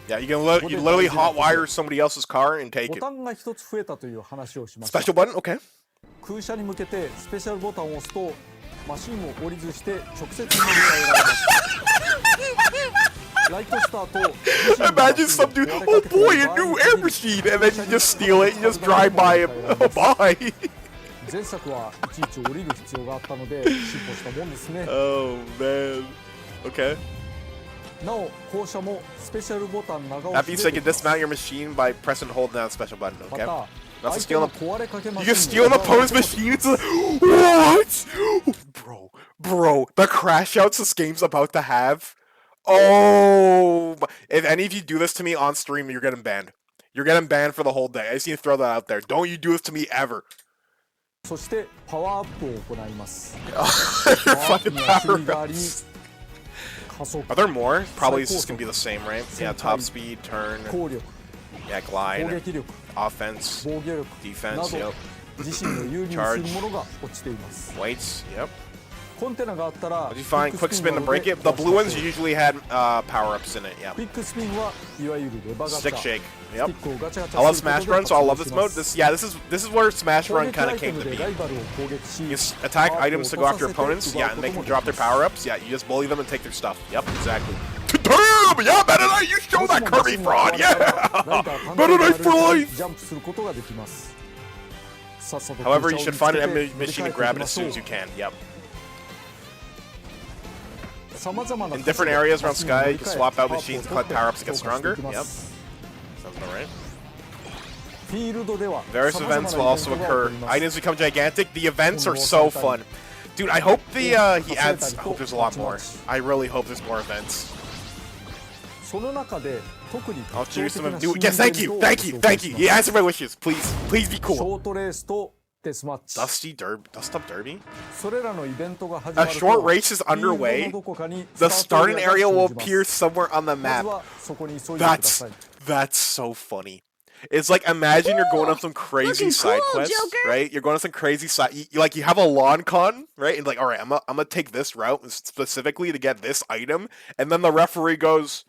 Yeah, you can literally hotwire somebody else's car and take it. Special button? Okay. Imagine some dude, oh boy, a new air machine, and then you just steal it, you just drive by him. Oh, bye. Oh, man. Okay. That means you can dismount your machine by pressing and holding down a special button, okay? Not to steal you can steal an opponent's machine? What? Bro, the crash outs this game's about to have. Oh, if any of you do this to me on stream, you're getting banned. You're getting banned for the whole day. I just need to throw that out there. Don't you do this to me ever. Fucking power-ups. Are there more? Probably it's just gonna be the same, right? Yeah, top speed, turn. Yeah, glide. Offense. Defense, yep. Charge. Weights, yep. What did you find? Quick spin to break it? The blue ones usually had power-ups in it, yeah. Stick shake, yep. I love Smash Run, so I love this mode. This is where Smash Run kind of came to be. You attack items to go after opponents, yeah, and they can drop their power-ups. Yeah, you just bully them and take their stuff. Yep, exactly. Damn! Yeah, Meta Knight, you show that Kirby fraud, yeah! Meta Knight for life! However, you should find an enemy machine and grab it as soon as you can, yep. In different areas around Sky, you can swap out machines to collect power-ups to get stronger. Yep. Sounds about right. Various events will also occur. Items become gigantic. The events are so fun. Dude, I hope he adds... I hope there's a lot more. I really hope there's more events. I'll choose some new... Yes, thank you! He answered my wishes. Please be cool. Dusty Up Derby? A short race is underway. The starting area will appear somewhere on the map. That's so funny. It's like, imagine you're going on some crazy side quest, right? You're going on some crazy side, you have a lawn con, right? And like, all right, I'm gonna take this route specifically to get this item, and then the referee goes,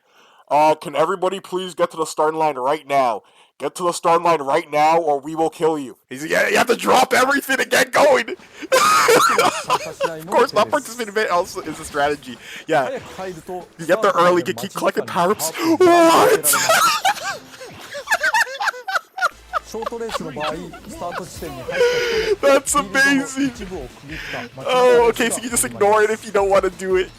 can everybody please get to the starting line right now? Get to the starting line right now, or we will kill you. He's like, yeah, you have to drop everything and get going. Of course, not participating in it also is a strategy. Yeah, you get there early, you keep collecting power-ups. What? ショートレースの場合、スタート地点に入った人 That's で amazing. 一部を区切った間違い Oh, okay, so you just ignore it if you don't want to do it.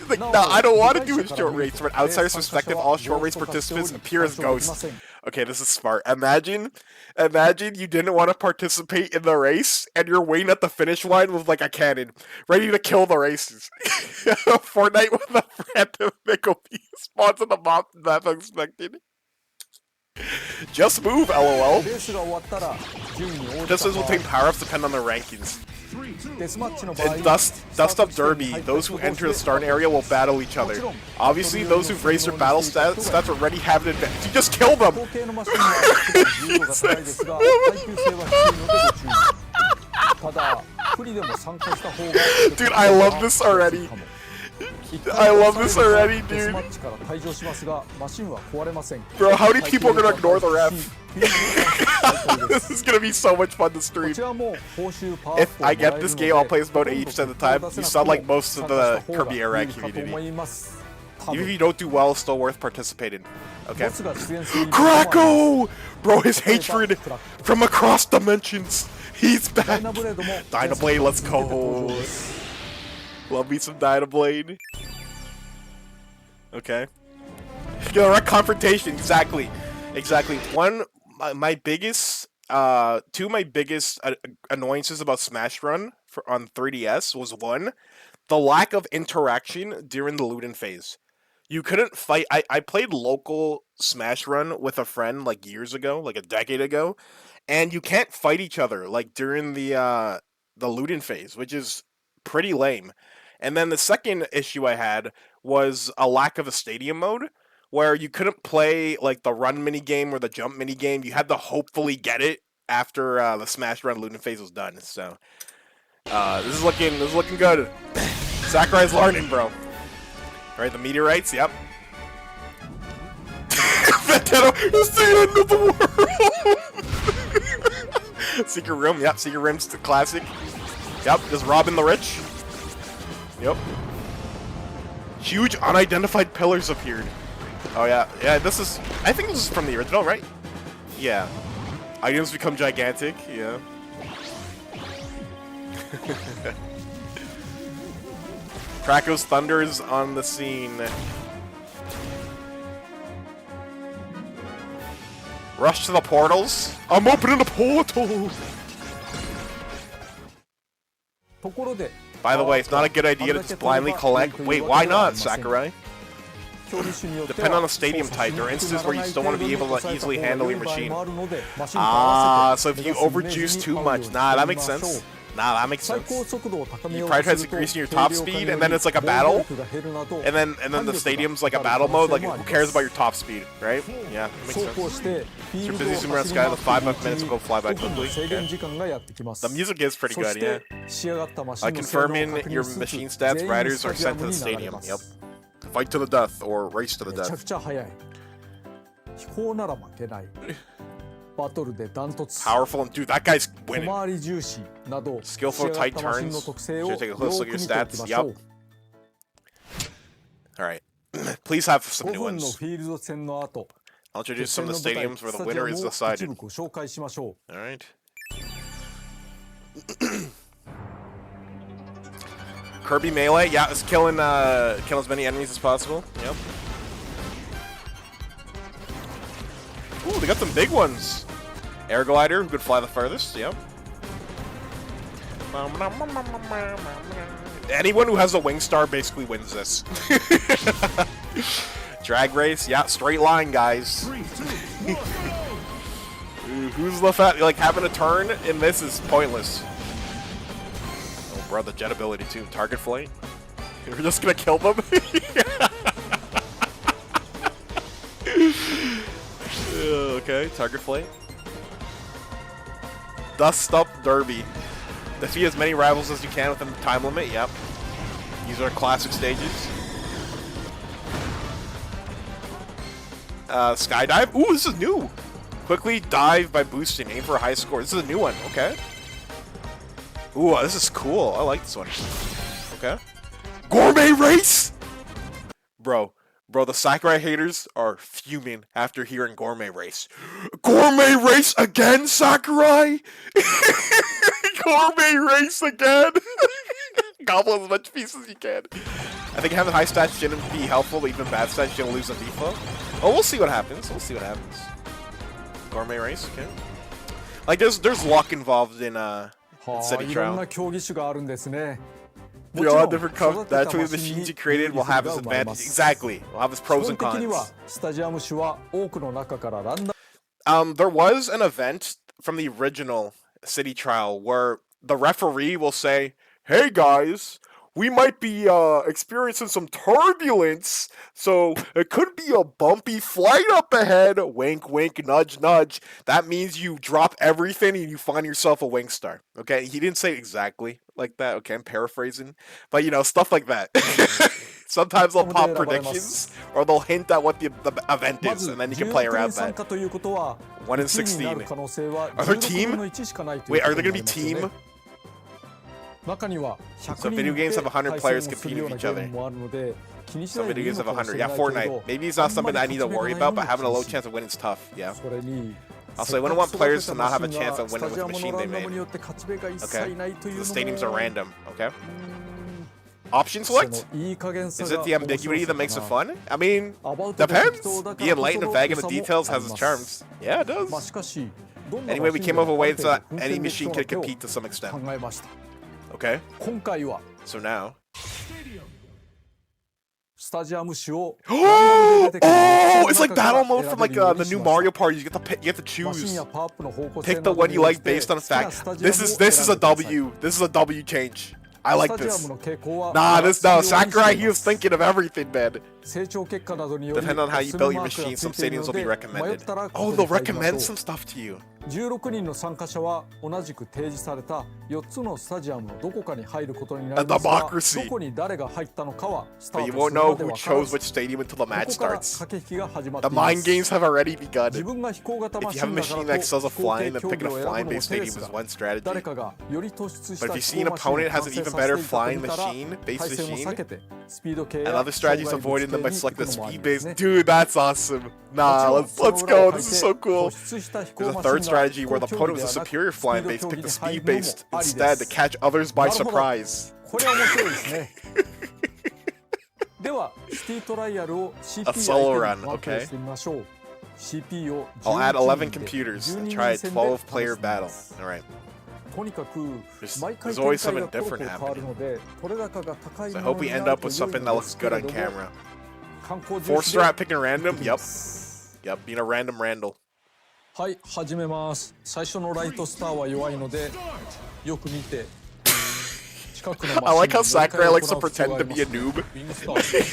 Like, no, I don't want to do a short race. From an outsider's perspective, all short race participants appear as ghosts. Okay, this is smart. Imagine you didn't want to participate in the race, and you're waiting at the finish line with like a cannon, ready to kill the races. Fortnite with a random Mickey spawns on the map that unexpected. Just move, lol. レースが終わったら順位に応じ This た is will 場合 take power-ups depend on the rankings. デスマッチの場合 In Dust Up Derby, those who enter the starting area will battle each other. Obviously, those who've raised their battle stats already have an advantage. You just kill them! 後継のマシンは重度が高いですが耐久性は低いのでご注意ただ不利でも参加した方が Dude, I love this already. I love this already, デス dude. マッチから退場しますがマシンは壊れません Bro, how many people are gonna ignore the ref? This is gonna be so much fun to こ stream. ちらも報酬パワーアッ If プを I もらえ get る this の game, で I'll play this mode 80% of the time. You sound like most of the 参加した方が Kirby era 有利かと community. 思います多 Even 分 if you don't do well, it's still worth participating. ボ Okay. スが出演するイベントもあります Krako! Bro, his hatred from across dimensions. He's ダ back. イナブレードも Dynablade, let's 登場 go. です Love me some Dynablade. Okay. Direct confrontation, exactly. One, my biggest, two of my biggest annoyances about Smash Run on 3DS was one, the lack of interaction during the Luden phase. You couldn't fight. I played local Smash Run with a friend like years ago, like a decade ago, and you can't fight each other like during the Luden phase, which is pretty lame. And then the second issue I had was a lack of a stadium mode where you couldn't play like the run mini game or the jump mini game. You had to hopefully get it after the Smash Run Luden phase was done. So this is looking good. Sakurai's learning, bro. All right, the meteorites. Yep. Vendetta is the end of the world. Secret room. Yep. Secret room's the classic. Yep. Just robbing the rich. Yep. Huge unidentified pillars appeared. Oh yeah, yeah. This is. I think this is from the original, right? Yeah. Items become gigantic. Yeah. Krako's thunders on the scene. Rush to the portals. I'm opening a portal. ところで By the way, it's not a good idea to just blindly collect. Wait, why not, Sakurai? 競技種によって Depend on は the stadium type. There are instances where you just don't want to be able to easily handle your machine. あるのでマシンと合 Ah, わ so せ if て you 目指す overjuice イメージ too に合うよう much, に nah, that してみ makes ましょう sense. Nah, that makes 最高 sense. 速度を高め You ようと prioritize すると increasing your 軽 top 量化 speed, によ and then り it's like a 防 battle, 御力が減るなど and then the stadium's like a battle mode. Like, who cares about your top speed, right? Yeah, that makes 走行 sense. してフィールド Busy を Zoom Around 走り Sky, 回 the って 5 いるうち minutes に will go fly by 5分の quickly. 制限 Okay. 時間がやってきます The music is pretty そ good, し yeah. て仕上がったマシンの性能を Confirming 確 your 認しつ machine つ stats, 全員 riders ス are タジア sent ム to the に流れ stadium. ます Yep. Fight to the death or race to the めちゃ death. くちゃ速い飛行なら負けないバトルでダントツ Powerful, and dude, that guy's 小 winning. 回り重視など仕 Skillful 上がっ tight たマシン turns. の特性をよ Should take a ー close く look at your 見ておき stats. ましょう Yep. All right. Please have some 5 new 分の ones. フィールド戦の後 I'll 決 introduce 戦 some の of the 舞台 stadiums where ス the タジア winner ム is を一 decided. 部ご紹介しましょ All right. Kirby melee, yeah, it's killing kill as many enemies as possible. Yep. Ooh, they got some big ones. Air glider, who could fly the furthest? Yep. Anyone who has a wing star basically wins this. Drag race, yeah, straight line, guys. 3, 2, 1, Who's left at like having a turn in this is pointless. Oh, bro, the jet ability too. Target flight. We're just gonna kill them. Okay, target flight. Dust Up Derby. Defeat as many rivals as you can within the time limit. Yep. These are classic stages. Skydive. Ooh, this is new. Quickly dive by boosting. Aim for a high score. This is a new one. Okay. Ooh, this is cool. I like this one. Okay. Gourmet race. Bro, the Sakurai haters are fuming after hearing Gourmet Race. Gourmet Race again, Sakurai? Gourmet Race again? Gobble as much peace as you can. I think having high stats shouldn't be helpful, even bad stats shouldn't lose a default. Oh, we'll see what happens. We'll see what happens. Gourmet Race, okay. Like, there's luck involved in City Trial. We all have different codes. Naturally, the machines you created will have its advantages. Exactly. Will have its pros and cons. There was an event from the original City Trial where the referee will say, "Hey guys, we might be experiencing some turbulence, so it could be a bumpy flight up ahead. Wink, wink, nudge, nudge. That means you drop everything and you find yourself a wing star." Okay, he didn't say it exactly like that. Okay, I'm paraphrasing, but you know, stuff like that. Sometimes they'll pop predictions or they'll hint at what the event is, and then you can play around that. 1 in 16. Are there team? Wait, are there gonna be team? So video games have 100 players competing with each other. Some video games have 100. Yeah, Fortnite. Maybe it's not something I need to worry about, but having a low chance of winning is tough. Yeah. Also, I wouldn't want players to not have a chance of winning with the machine they made. Okay. The stadiums are random. Okay. Option select? Is it the ambiguity that makes it fun? I mean, depends. Being light and vague in the details has its charms. Yeah, it does. Anyway, we came up with a way so any machine can compete to some extent. Okay. So now. Oh, it's like battle mode from like the new Mario Party. You get to choose. Pick the one you like based on fact. This is a W. This is a W change. I like this. No, Sakurai, he was thinking of everything, man. Depending on how you build your machine, some stadiums will be recommended. Oh, they'll recommend some stuff to you. 16人の参加者は同じく提示された4つのスタジアムのどこかに入ることになりますが、どこに誰が入ったのかはスタートするまでわからず、ここから駆け引きが始まっています。 The mind games have already begun. 自分が飛行型マ If シ you have a ンだ machine から that と sells a 飛行 flying, 系 then 競 picking 技 a を選ぶ flying のも based 手で stadium す is が、 one strategy. 誰かがより突出し But た if you 飛 see 行 an マシン opponent を has 完 an 成 even させ better ていたと flying 見たら、 machine, based 対戦を machine, 避けてスピード系や another 障 strategy is 害物 avoiding 系 them by に行く selecting のもあり speed ますね。 based. Dude, that's awesome. Nah, let's go. This is so cool. There's a third strategy where the opponent with a superior flying base picked the speed based instead to catch others by surprise. これは面白いですね。では、シティトライアルを CP 相手に solo run, ワンプレイしてみましょう。CP を I'll add 11 11 computers 人 and で try a 12 12 player 戦で battle. 試す Alright. とにかく There's 毎回 always 展開 something がコロコ different ロ変わる happening. ので、取れ高が高い So I も hope の we に end なる up と with 良い something の that で looks すけ good れ on ども、 camera. 観光 4 重視で strat picking random? いき Yep. ます。 Yep, being a random Randall. はい、始めます。最初のライトスターは弱いので、よく見て。I like how Sakurai likes to pretend to be a noob.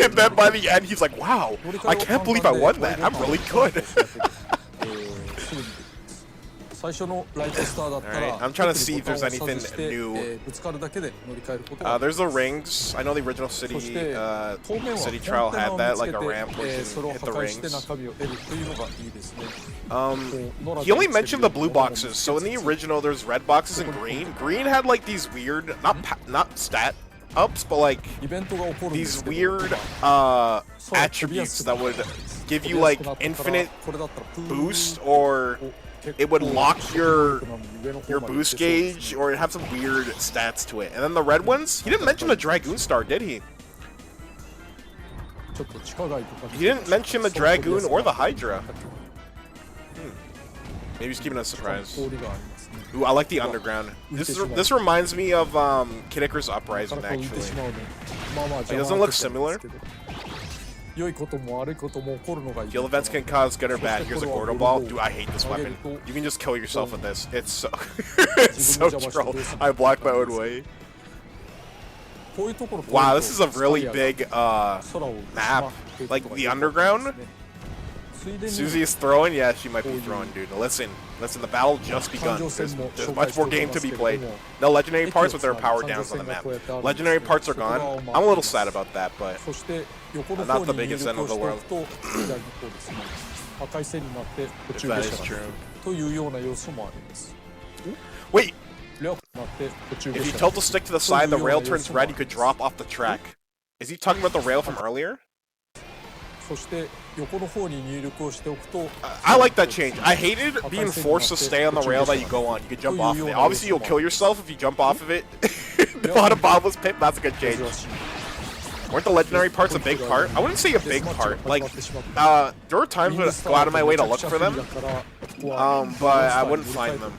And then by the end, he's like, wow, I can't believe I won that. I'm really good. Alright, I'm trying to see if there's anything new. There's the rings. I know the original City Trial had that, like a ramp where you can hit the rings. He only mentioned the blue boxes. So in the original, there's red boxes and green. Green had like these weird, not stat ups, but like these weird attributes that would give you like infinite boost, or it would lock your boost gauge, or it have some weird stats to it. And then the red ones, he didn't mention the Dragoon Star, did he? He didn't mention the Dragoon or the Hydra. Maybe he's keeping it a surprise. Ooh, I like the underground. This reminds me of Kid Icarus Uprising, actually. It doesn't look similar. Field events can cause good or bad. Here's a Gordo Ball. Dude, I hate this weapon. You can just kill yourself with this. It's so it's so troll. I blocked my own way. Wow, this is a really big map. Like the underground. Susie is throwing? Yeah, she might be throwing, dude. Listen, the battle just begun. There's much more game to be played. No legendary parts with their power downs on the map. Legendary parts are gone. I'm a little sad about that, but not the biggest end of the world. If that is true. Wait! If you tilt the stick to the side, the rail turns red, you could drop off the track. Is he talking about the rail from earlier? I like that change. I hated being forced to stay on the rail that you go on. You could jump off of it. Obviously, you'll kill yourself if you jump off of it. On a bottomless pit, that's a good change. Weren't the legendary parts a big part? I wouldn't say a big part. Like, there were times when I'd go out of my way to look for them, but I wouldn't find them.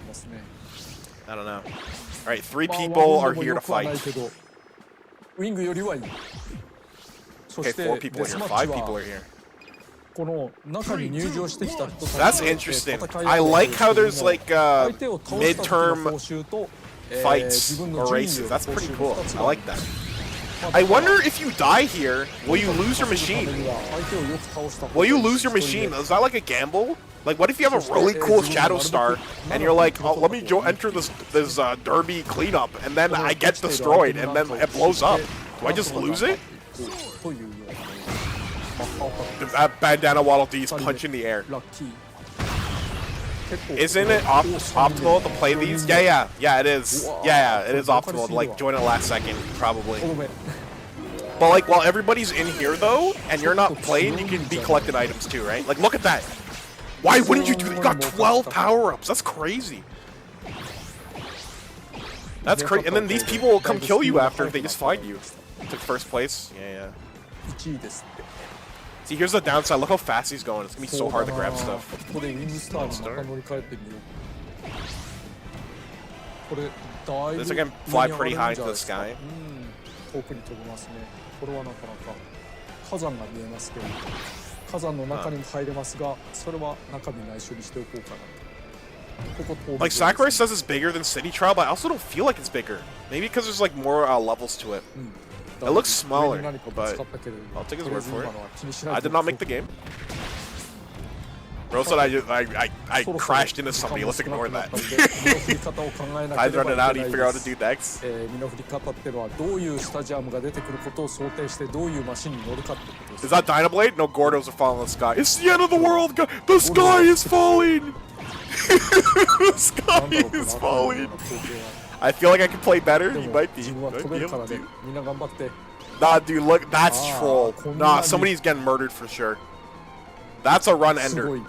I don't know. Alright, 3 people are here to fight. Okay, 4 people are here. 5 people are here. That's interesting. I like how there's like midterm fights or races. That's pretty cool. I like that. I wonder if you die here, will you lose your machine? Will you lose your machine? Is that like a gamble? Like, what if you have a really cool Shadow Star and you're like, oh, let me enter this derby cleanup, and then I get destroyed and then it blows up? Do I just lose it? That bandana Waddle Dee's punch in the air. Isn't it optimal to play these? Yeah, it is. Yeah, it is optimal to like join it last second, probably. But like, while everybody's in here though, and you're not playing, you can be collecting items too, right? Like, look at that. Why wouldn't you do that? You got 12 power-ups. That's crazy. That's crazy. And then these people will come kill you after if they just find you. Took first place. Yeah. See, here's the downside. Look how fast he's going. It's gonna be so hard to grab stuff. This again fly pretty high into the sky. Like, Sakurai says it's bigger than City Trial, but I also don't feel like it's bigger. Maybe because there's like more levels to it. It looks smaller, but I'll take his word for it. I did not make the game. Bro said I crashed into somebody. Let's ignore that. I'd run it out. He figured out how to do next. Is that Dynablade? No, Gordos are falling in the sky. It's the end of the world. The sky is falling. The sky is falling. I feel like I can play better. You might be. Nah, dude, look, that's troll. Nah, somebody's getting murdered for sure. That's a run ender.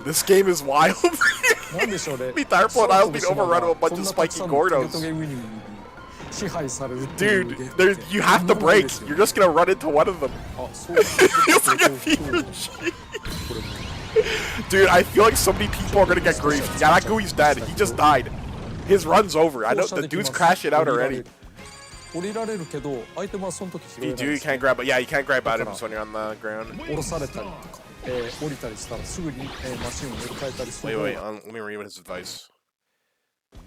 This game is wild. The entire plot Isles being overrun with a bunch of spiky Gordos. Dude, you have to break. You're just gonna run into one of them. It's like a fever dream. Dude, I feel like so many people are gonna get griefed. Yeah, that Gooey's dead. He just died. His run's over. I know the dude's crashing out already. You can't grab it. Yeah, you can't grab items when you're on the ground. Wait, let me read his advice.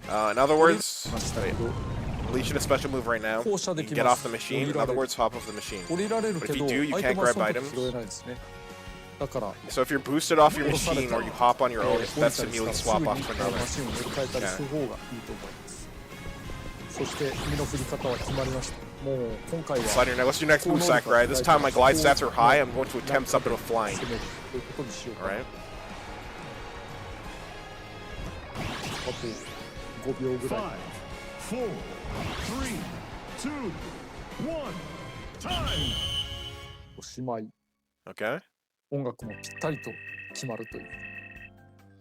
In other words, unleashing a special move right now. You can get off the machine. In other words, hop off the machine. But if you do, you can't grab items. So if you're boosted off your machine or you hop on your own, it's best to immediately swap off to another. Slide your let's do next move, Sakurai. This time my glide stats are high. I'm going to attempt something with flying. Alright. Five, 4, 3, 2, 1, time! Okay.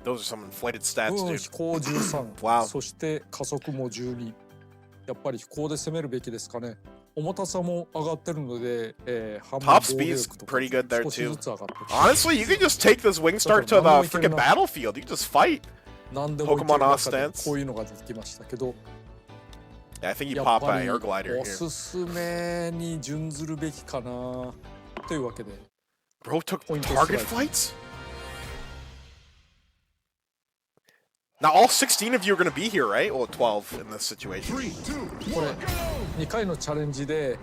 Those are some inflated stats, dude. Wow. やっぱり飛行で攻めるべきですかね。重たさも上がってるので、Top speed's pretty good there too. Honestly, you can just take this wing start to the freaking battlefield. You can just fight. Pokemon off stance. こういうのができましたけど、 Yeah, I think you pop an air glider お here. すすめに準ずるべきかなというわけで。Bro took target flights? Now all 16 of you are going to be here, right? Well, 12 in this situation. 3, 2, これ 1, go! 2回のチャレンジで、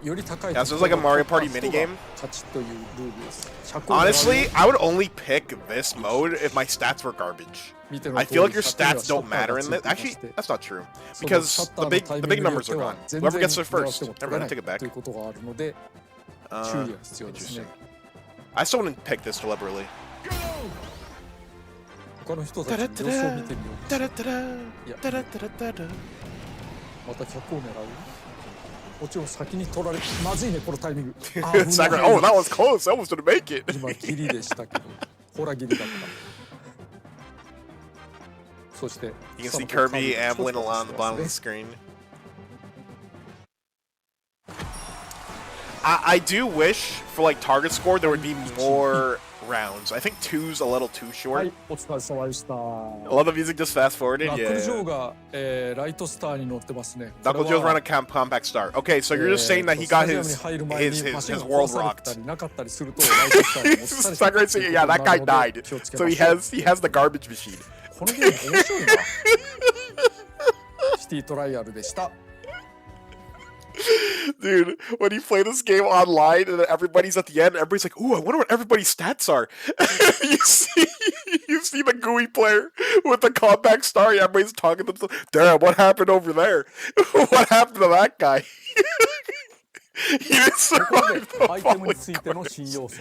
より高い Yeah, so it's like a Mario Party 得点を取った人が minigame. 勝ちというルールです。100を狙う Honestly, I would only pick this mode if my stats were garbage. 見ての I 通り feel like your 100には stats シャッ don't ターが matter つ in い this. ていまし Actually, て that's not true. その Because シャッタ the ーの big タイ the ミ big ングによっ numbers て are は gone. 全 Whoever 然 gets there 狙って first. も Never 取れ mind, な I い take it back. ということがあるので Uh, 注意が必要ですね。 I still wouldn't pick this deliberately. 他の人たちの様子を見てみよう。 Da-da-da-da. また100を狙う。もちろん先に取られまずいねこのタイミング。あ Sakura- oh, that was close. I almost didn't make it. 今ギリでしたけど、ほらギリだった。そして You can see Kirby ambling along the bottom of the screen. I do wish for like target score there would be more rounds. I think 2's a little too は short. い、お疲れ様でした。 A lot of music just fast forwarded. ナックルジョー Yeah. が、ライトスターに乗ってますね。 Knuckle Joe's run a compact start. Okay, so you're just saying that he got his world rocked. Sakura saying, yeah, that guy died. So he has the garbage machine. このゲーム面白いな。シティトライアルでした。 Dude, when you play this game online and then everybody's at the end, everybody's like, ooh, I wonder what everybody's stats are. you see the GUI player with the compact star, and everybody's talking to themselves. Damn, what happened over there? What happened to that guy? He didn't ここで survive the アイテムに falling ついての新要素。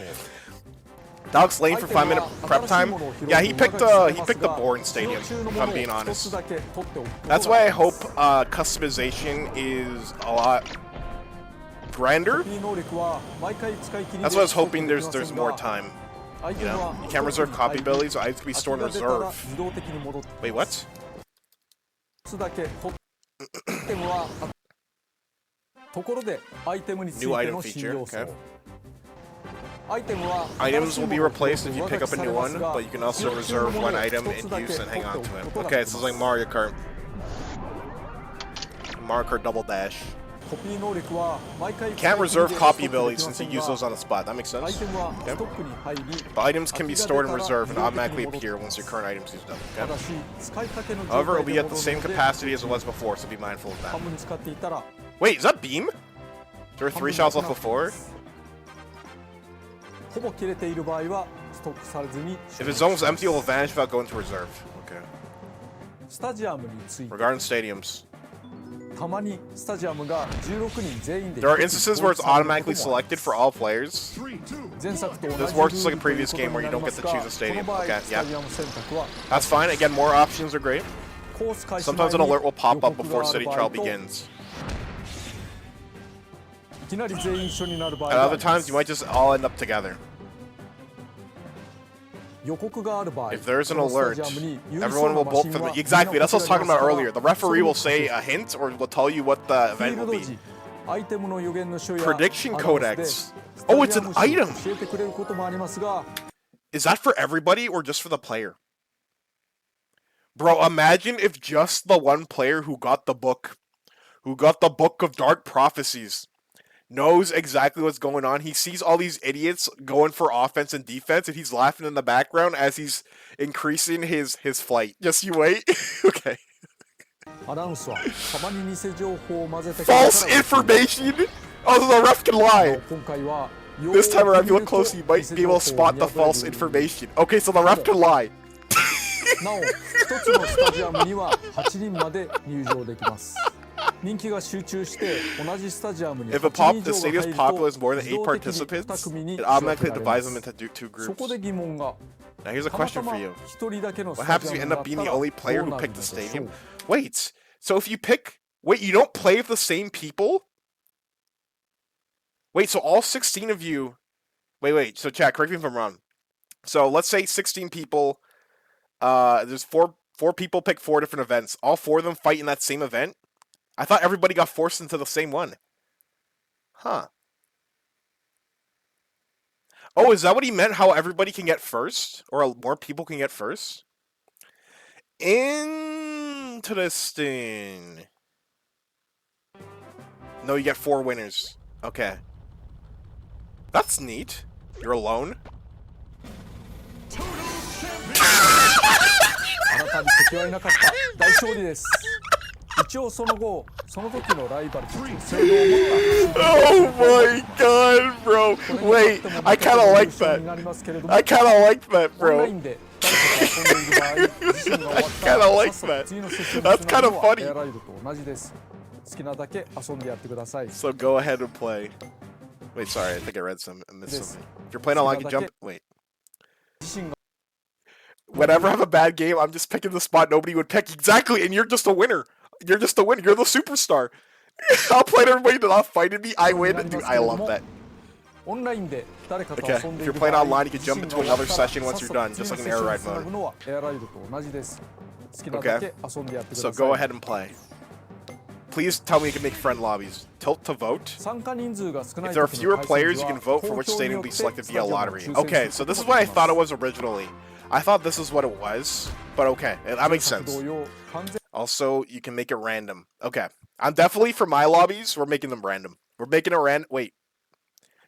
Dogs lane for 5-minute prep time. Yeah, he picked the boring stadium, if I'm being honest. That's why I hope customization is a lot grander. That's why I was hoping there's more time. You know, you can't reserve copy abilities, so I have to be stored in reserve. Wait, what? New item feature, okay. Items will be replaced if you pick up a new one, but you can also reserve one item in use and hang on to it. Okay, so it's like Mario Kart. Mario Kart Double Dash. You can't reserve copy abilities since you use those on the spot. That makes sense. Okay. But items can be stored in reserve and automatically appear once your current items used up. Okay. However, it will be at the same capacity as it was before, so be mindful of that. Wait, is that beam? There were 3 shots left before? ほぼ切れている場合はストックされずに If it's almost empty, it will vanish without going to reserve. Okay. スタジアムについて Regarding stadiums, たまにスタジアムが16人全員で there are instances where it's automatically selected for all players. 前作と同じ This works just like a previous game where you don't get to choose a stadium. Okay, yeah. That's fine. Again, more options are great. Sometimes an alert will pop up before city trial begins. いきなり全員一緒になる場合 At other times, you might just all end up together. 予告がある場合 If there's an alert, everyone will bolt for the... Exactly, that's what I was talking about earlier. The referee will say a hint or will tell you what the event will be. アイテムの予言の書や Prediction Codex. Oh, it's an item! 教えてくれることもありますが Is that for everybody or just for the player? Bro, imagine if just the one player who got the book of Dark Prophecies, knows exactly what's going on. He sees all these idiots going for offense and defense, and he's laughing in the background as he's increasing his flight. Just you wait. Okay. アナウンスはたまに偽情報を混ぜて False information? Oh, so the ref can lie. 今回は This time around, if you look closely, you might be able to spot the false information. Okay, so the ref can lie. なお、一つのスタジアムには8人まで入場できます。人気が集中して同じスタジアムに If the stadium is popular as more than 8 participants, it automatically divides them into 2 groups. そこで疑問が Now here's a question for you. 一人だけの What スタ happens ジ if ア you end ムだ up った being ら the どう only player な who る picked の the でしょう stadium? Wait, so if you pick... Wait, you don't play with the same people? Wait, so all 16 of you... Wait, so chat, correct me if I'm wrong. So let's say 16 people... there's four people pick 4 different events. All 4 of them fight in that same event? I thought everybody got forced into the same one. Huh. Oh, is that what he meant? How everybody can get first? Or more people can get first? Interesting. No, you get 4 winners. Okay. That's neat. You're alone? あな中に敵はいなかった。大勝利です。一応その後、その時のライバルたちの性能を持った。Oh my god, bro. Wait, I kind of like that. I kind of like that, bro. I kind of like that. That's kind of funny. So go ahead and play. Wait, sorry, I think I missed something. If you're playing online, you can jump. Wait. Whenever I have a bad game, I'm just picking the spot nobody would pick. Exactly, and you're just a winner. You're just the winner. You're the superstar. I'll play everybody to not fighting me. I win. Dude, I love that. Okay, if you're playing online, you can jump into another session once you're done, just like an air ride mode. Okay, so go ahead and play. Please tell me you can make friend lobbies. Tilt to vote. If there are fewer players, you can vote for which stadium will be selected via lottery. Okay, so this is what I thought it was originally. I thought this is what it was, but okay, that makes sense. Also, you can make it random. Okay, I'm definitely, for my lobbies, we're making them random. We're making a wait.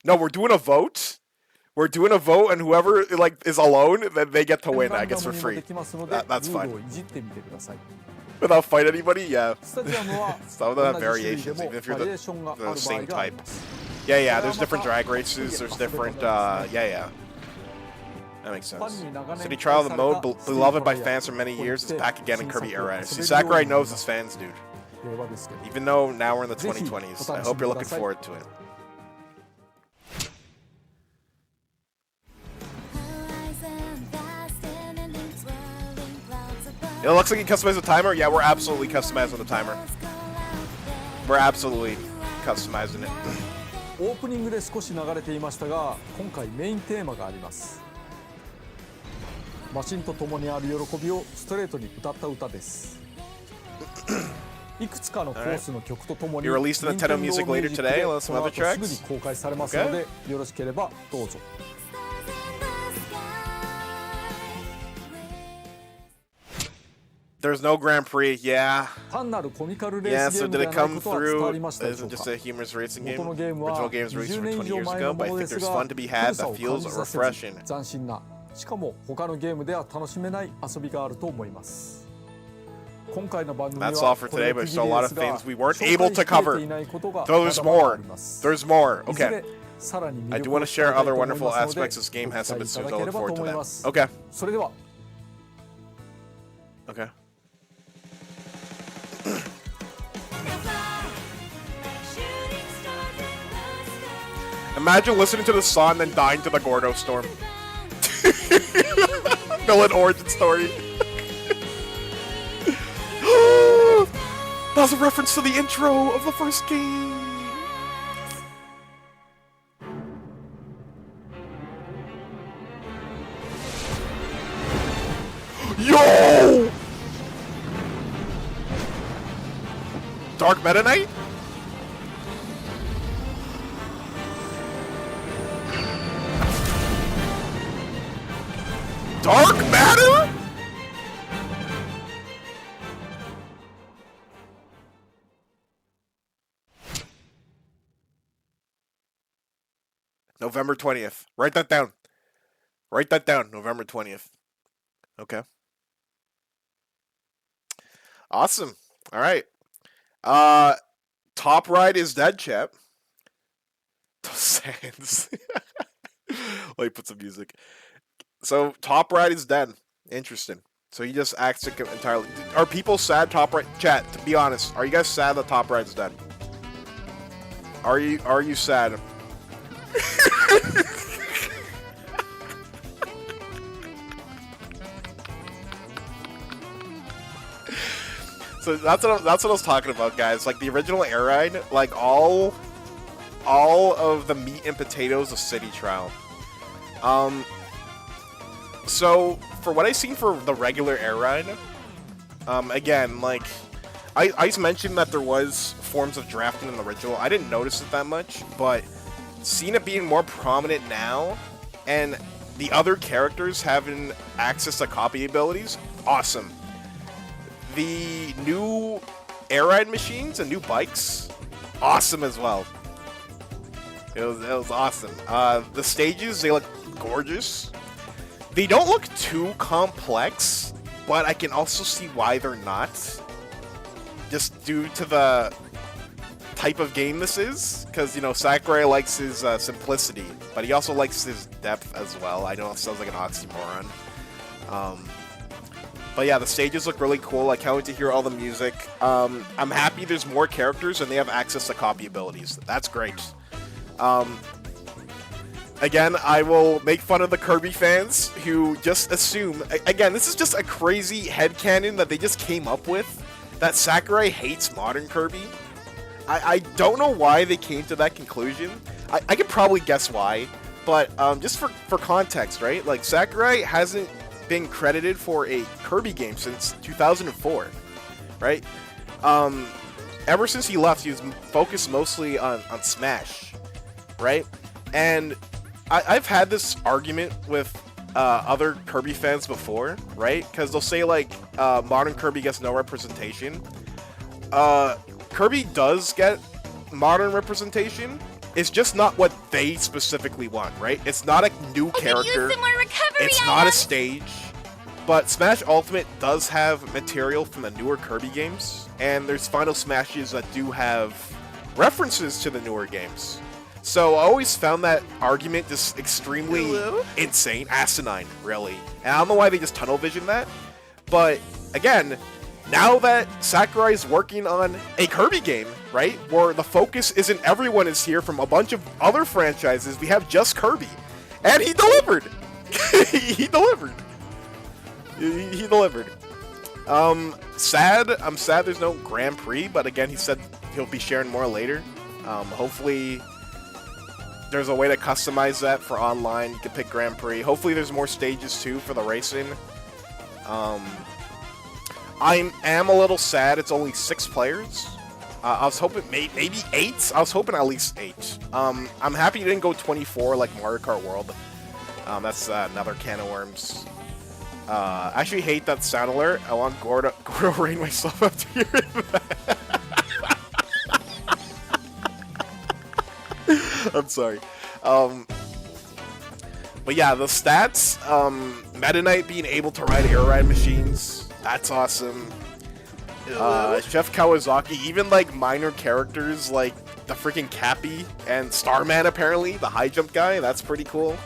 No, we're doing a vote. We're doing a vote, and whoever is alone, then they get to win, I guess, for free. That's fine. Without fighting anybody, yeah. Some of them have variations, even if you're the same type. Yeah, there's different drag races, there's different, yeah. That makes sense. City Trial, the mode, beloved by fans for many years, is back again in Kirby Air Ride. See, Sakurai knows his fans, dude. Even though now we're in the 2020s, I hope you're looking forward to it. It looks like you customize the timer. Yeah, we're absolutely customizing the timer. We're absolutely customizing it. オープニングで少し流れていましたが、今回メインテーマがあります。マシンと共にある喜びをストレートに歌った歌です。いくつかのコースの曲とともに、You released the Nintendo music later today. Let's some other tracks. すぐに公開されますので、よろしければどうぞ。There's no Grand Prix, yeah. 単なるコミカルレースゲームではないことは伝わりましたでしょうか。元のゲームは20年以上前のものですが、古さを感じさせず斬新な、しかも他のゲームでは楽しめない遊びがあると思います。今回の番組は That's all for today, but there's a lot of things we weren't able to cover. There's more. There's more. Okay. I do want to share other wonderful aspects this game has some bits to look forward to that. Okay. それでは。Okay. Imagine listening to the song and then dying to the Gordo storm. Villain origin story. That was a reference to the intro of the first game. Yo! Dark Meta Knight? Dark Matter? November 20th. Write that down. Write that down. November 20th. Okay. Awesome. All right. Top Ride is dead, chat. Those sands. Let me put some music. So, Top Ride is dead. Interesting. So he just acts like entirely... Are people sad Top Ride... Chat, to be honest, are you guys sad that Top Ride's dead? Are you sad? So that's what I was talking about, guys. Like the original Air Ride, like all of the meat and potatoes of City Trial. So for what I've seen for the regular Air Ride, again, like I mentioned that there was forms of drafting in the original. I didn't notice it that much, but seeing it being more prominent now, and the other characters having access to copy abilities, awesome. The new air ride machines and new bikes, awesome as well. It was awesome. The stages, they look gorgeous. They don't look too complex. but I can also see why they're not. Just due to the type of game this is, because, you know, Sakurai likes his simplicity, but he also likes his depth as well. I know it sounds like an oxymoron. But yeah, the stages look really cool. I can't wait to hear all the music. I'm happy there's more characters and they have access to copy abilities. That's great. Again, I will make fun of the Kirby fans who just assume... Again, this is just a crazy headcanon that they just came up with, that Sakurai hates modern Kirby. I don't know why they came to that conclusion. I could probably guess why, but just for context, right? Like, Sakurai hasn't been credited for a Kirby game since 2004, right? Ever since he left, he was focused mostly on Smash, right? And I've had this argument with other Kirby fans before, right? Because they'll say, like, modern Kirby gets no representation. Kirby does get modern representation. It's just not what they specifically want, right? It's not a new character. It's not a stage. But Smash Ultimate does have material from the newer Kirby games, and there's Final Smashes that do have references to the newer games. So I always found that argument just extremely insane, asinine, really. And I don't know why they just tunnel vision that. But again, now that Sakurai is working on a Kirby game, right, where the focus isn't everyone is here from a bunch of other franchises, we have just Kirby. And he delivered! He delivered. He delivered. I'm sad there's no Grand Prix, but again, he said he'll be sharing more later. Hopefully there's a way to customize that for online. You can pick Grand Prix. Hopefully there's more stages too for the racing. I am a little sad it's only 6 players. I was hoping maybe 8. I was hoping at least 8. I'm happy you didn't go 24 like Mario Kart World. That's another can of worms. I actually hate that sound alert. I want Gore to rain myself after hearing that. I'm sorry. But yeah, the stats, Meta Knight being able to ride air ride machines, that's awesome. Chef Kawasaki, even like minor characters like the freaking Cappy and Starman apparently, the high jump guy, that's pretty cool.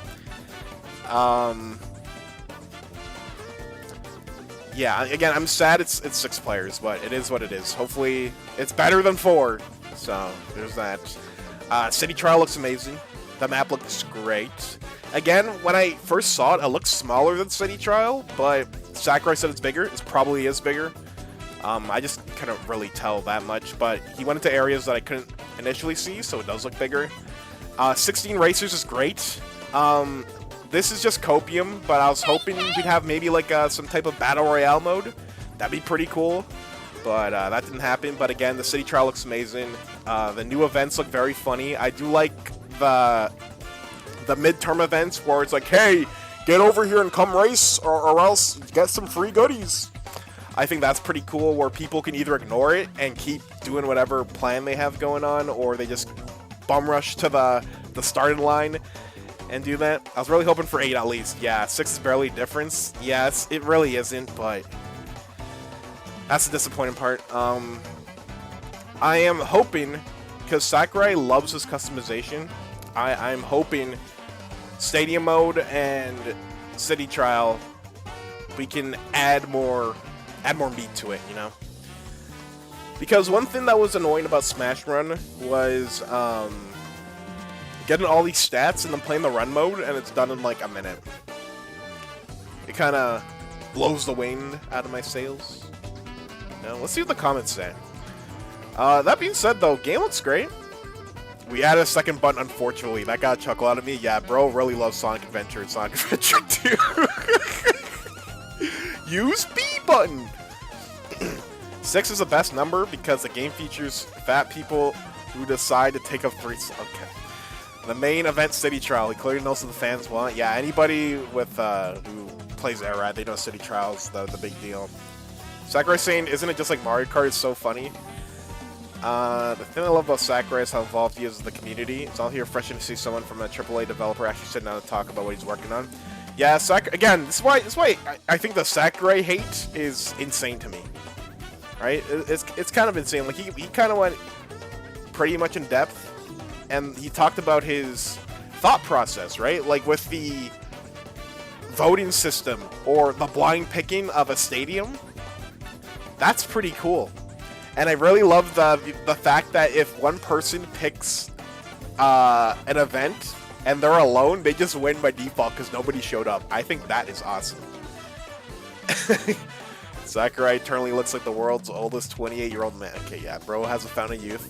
Yeah, again, I'm sad it's 6 players, but it is what it is. Hopefully, it's better than 4. So, there's that. City Trial looks amazing. The map looks great. Again, when I first saw it, it looked smaller than City Trial, but Sakurai said it's bigger. It probably is bigger. I just couldn't really tell that much, but he went into areas that I couldn't initially see, so it does look bigger. 16 racers is great. This is just Copium, but I was hoping we'd have maybe like some type of Battle Royale mode. That'd be pretty cool, but that didn't happen. But again, the City Trial looks amazing. The new events look very funny. I do like the midterm events where it's like, hey, get over here and come race, or else get some free goodies. I think that's pretty cool, where people can either ignore it and keep doing whatever plan they have going on, or they just bum rush to the starting line and do that. I was really hoping for 8 at least. Yeah, 6 is barely a difference. Yes, it really isn't, but that's the disappointing part. I am hoping, because Sakurai loves his customization, I'm hoping Stadium Mode and City Trial, we can add more meat to it, you know? Because one thing that was annoying about Smash Run was getting all these stats and then playing the run mode, and it's done in like a minute. It kind of blows the wind out of my sails. Now, let's see what the comments say. That being said, though, game looks great. We added a second button, unfortunately. That got a chuckle out of me. Yeah, bro really loves Sonic Adventure and Sonic Adventure 2. Use B button! 6 is the best number because the game features fat people who decide to take up 3. Okay. The main event, City Trial. He clearly knows what the fans want. Yeah, anybody with who plays Air Ride, they know City Trial's the big deal. Sakurai saying, isn't it just like Mario Kart? It's so funny. The thing I love about Sakurai is how involved he is with the community. It's all here refreshing to see someone from a AAA developer actually sitting down to talk about what he's working on. Yeah, again, this is why I think the Sakurai hate is insane to me. Right? It's kind of insane. Like he kind of went pretty much in depth, and he talked about his thought process, right? Like with the voting system or the blind picking of a stadium. That's pretty cool. And I really love the fact that if one person picks an event and they're alone, they just win by default because nobody showed up. I think that is awesome. Sakurai eternally looks like the world's oldest 28-year-old man. Okay, yeah, bro has a fountain of youth.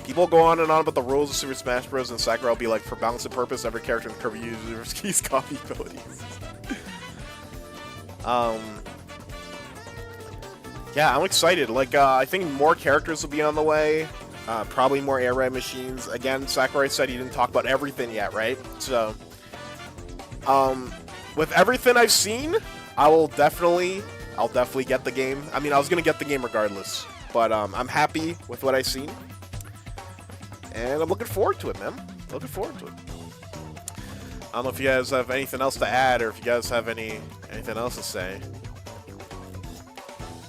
People go on and on about the rules of Super Smash Bros. And Sakurai will be like, for balance and purpose, every character in Kirby uses keys copy abilities. Yeah, I'm excited. Like, I think more characters will be on the way. Probably more air raid machines. Again, Sakurai said he didn't talk about everything yet, right? So, with everything I've seen, I'll definitely get the game. I mean, I was gonna get the game regardless, but I'm happy with what I've seen, and I'm looking forward to it, man. Looking forward to it. I don't know if you guys have anything else to add, or if you guys have anything else to say.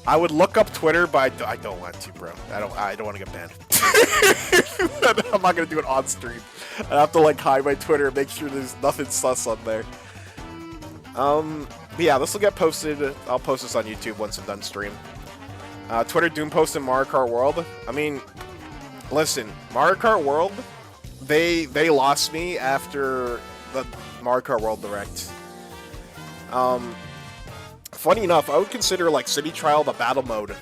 I would look up Twitter, but I don't want to, bro. I don't want to get banned. I'm not gonna do it on stream. I have to like hide my Twitter and make sure there's nothing sus on there. But yeah, this will get posted. I'll post this on YouTube once I'm done stream. Twitter Doom post in Mario Kart World. I mean, listen, Mario Kart World, they lost me after the Mario Kart World Direct. Funny enough, I would consider like City Trial the battle mode.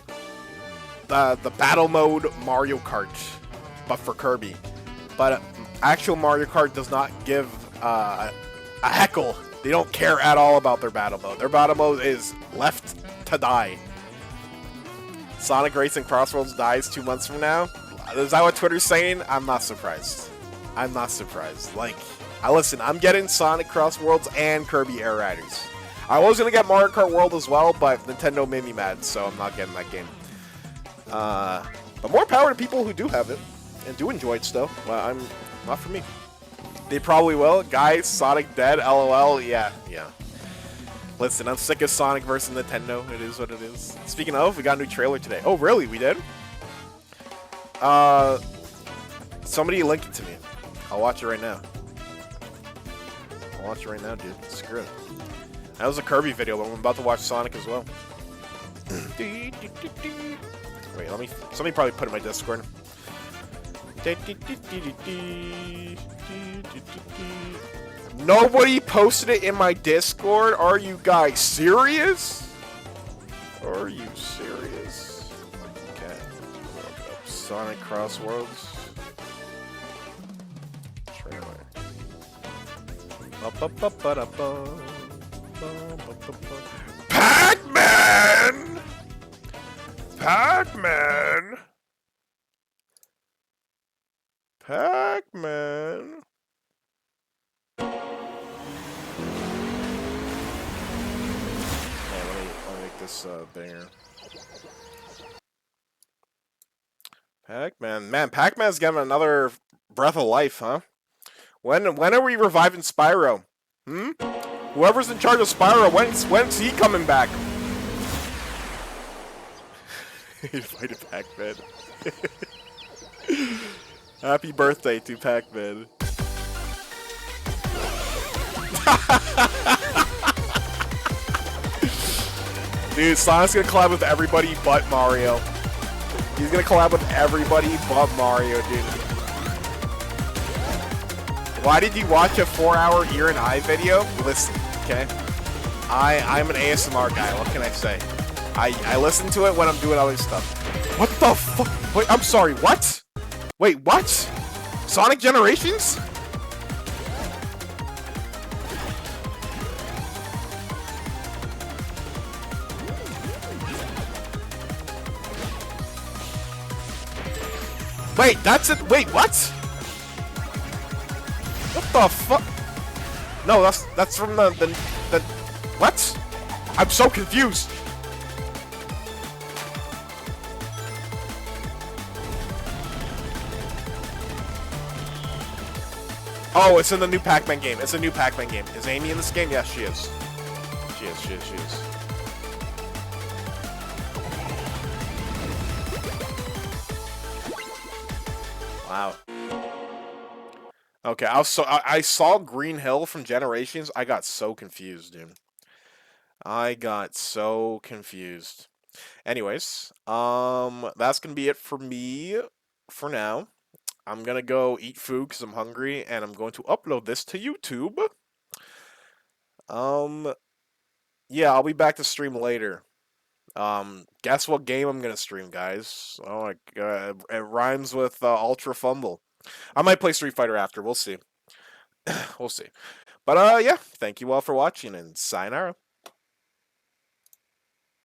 The battle mode Mario Kart, but for Kirby. But actual Mario Kart does not give a heckle. They don't care at all about their battle mode. Their battle mode is left to die. Sonic Racing Crossroads dies 2 months from now. Is that what Twitter's saying? I'm not surprised. I'm not surprised. Like, listen, I'm getting Sonic Crossworlds and Kirby Air Riders. I was going to get Mario Kart World as well, but Nintendo made me mad, so I'm not getting that game. But more power to people who do have it and do enjoy it still. But not for me. They probably will. Guys, Sonic dead, LOL. Yeah. Listen, I'm sick of Sonic versus Nintendo. It is what it is. Speaking of, we got a new trailer today. Oh, really? We did? Somebody link it to me. I'll watch it right now. Dude. Screw it. That was a Kirby video, but I'm about to watch Sonic as well. Wait, somebody probably put it in my Discord. Nobody posted it in my Discord? Are you guys serious? Are you serious? Okay. Look it up. Sonic Crossworlds. Trailer. Pac-Man! Pac-Man! Pac-Man! Let me make this banger. Pac-Man. Man, Pac-Man's getting another breath of life, huh? When are we reviving Spyro? Whoever's in charge of Spyro, when's he coming back? He invited Pac-Man. Happy birthday to Pac-Man. Dude, Sonic's gonna collab with everybody but Mario. He's gonna collab with everybody but Mario, dude. Why did you watch a 4-hour ear and eye video? Listen, okay? I'm an ASMR guy, what can I say? I listen to it when I'm doing other stuff. What the fuck? Wait, I'm sorry, what? Wait, what? Sonic Generations? Wait, that's it. Wait, what? What the fuck? No, that's from the what? I'm so confused. Oh, it's in the new Pac-Man game. It's a new Pac-Man game. Is Amy in this game? Yes, she is. She is. She is. She is. Wow. Okay, I saw Green Hill from Generations. I got so confused, dude. I got so confused. Anyways, that's gonna be it for me for now. I'm gonna go eat food because I'm hungry, and I'm going to upload this to YouTube. Yeah, I'll be back to stream later. Guess what game I'm gonna stream, guys? Oh my god, it rhymes with Ultra Fumble. I might play Street Fighter after. We'll see. We'll see. But yeah, thank you all for watching, and sayonara.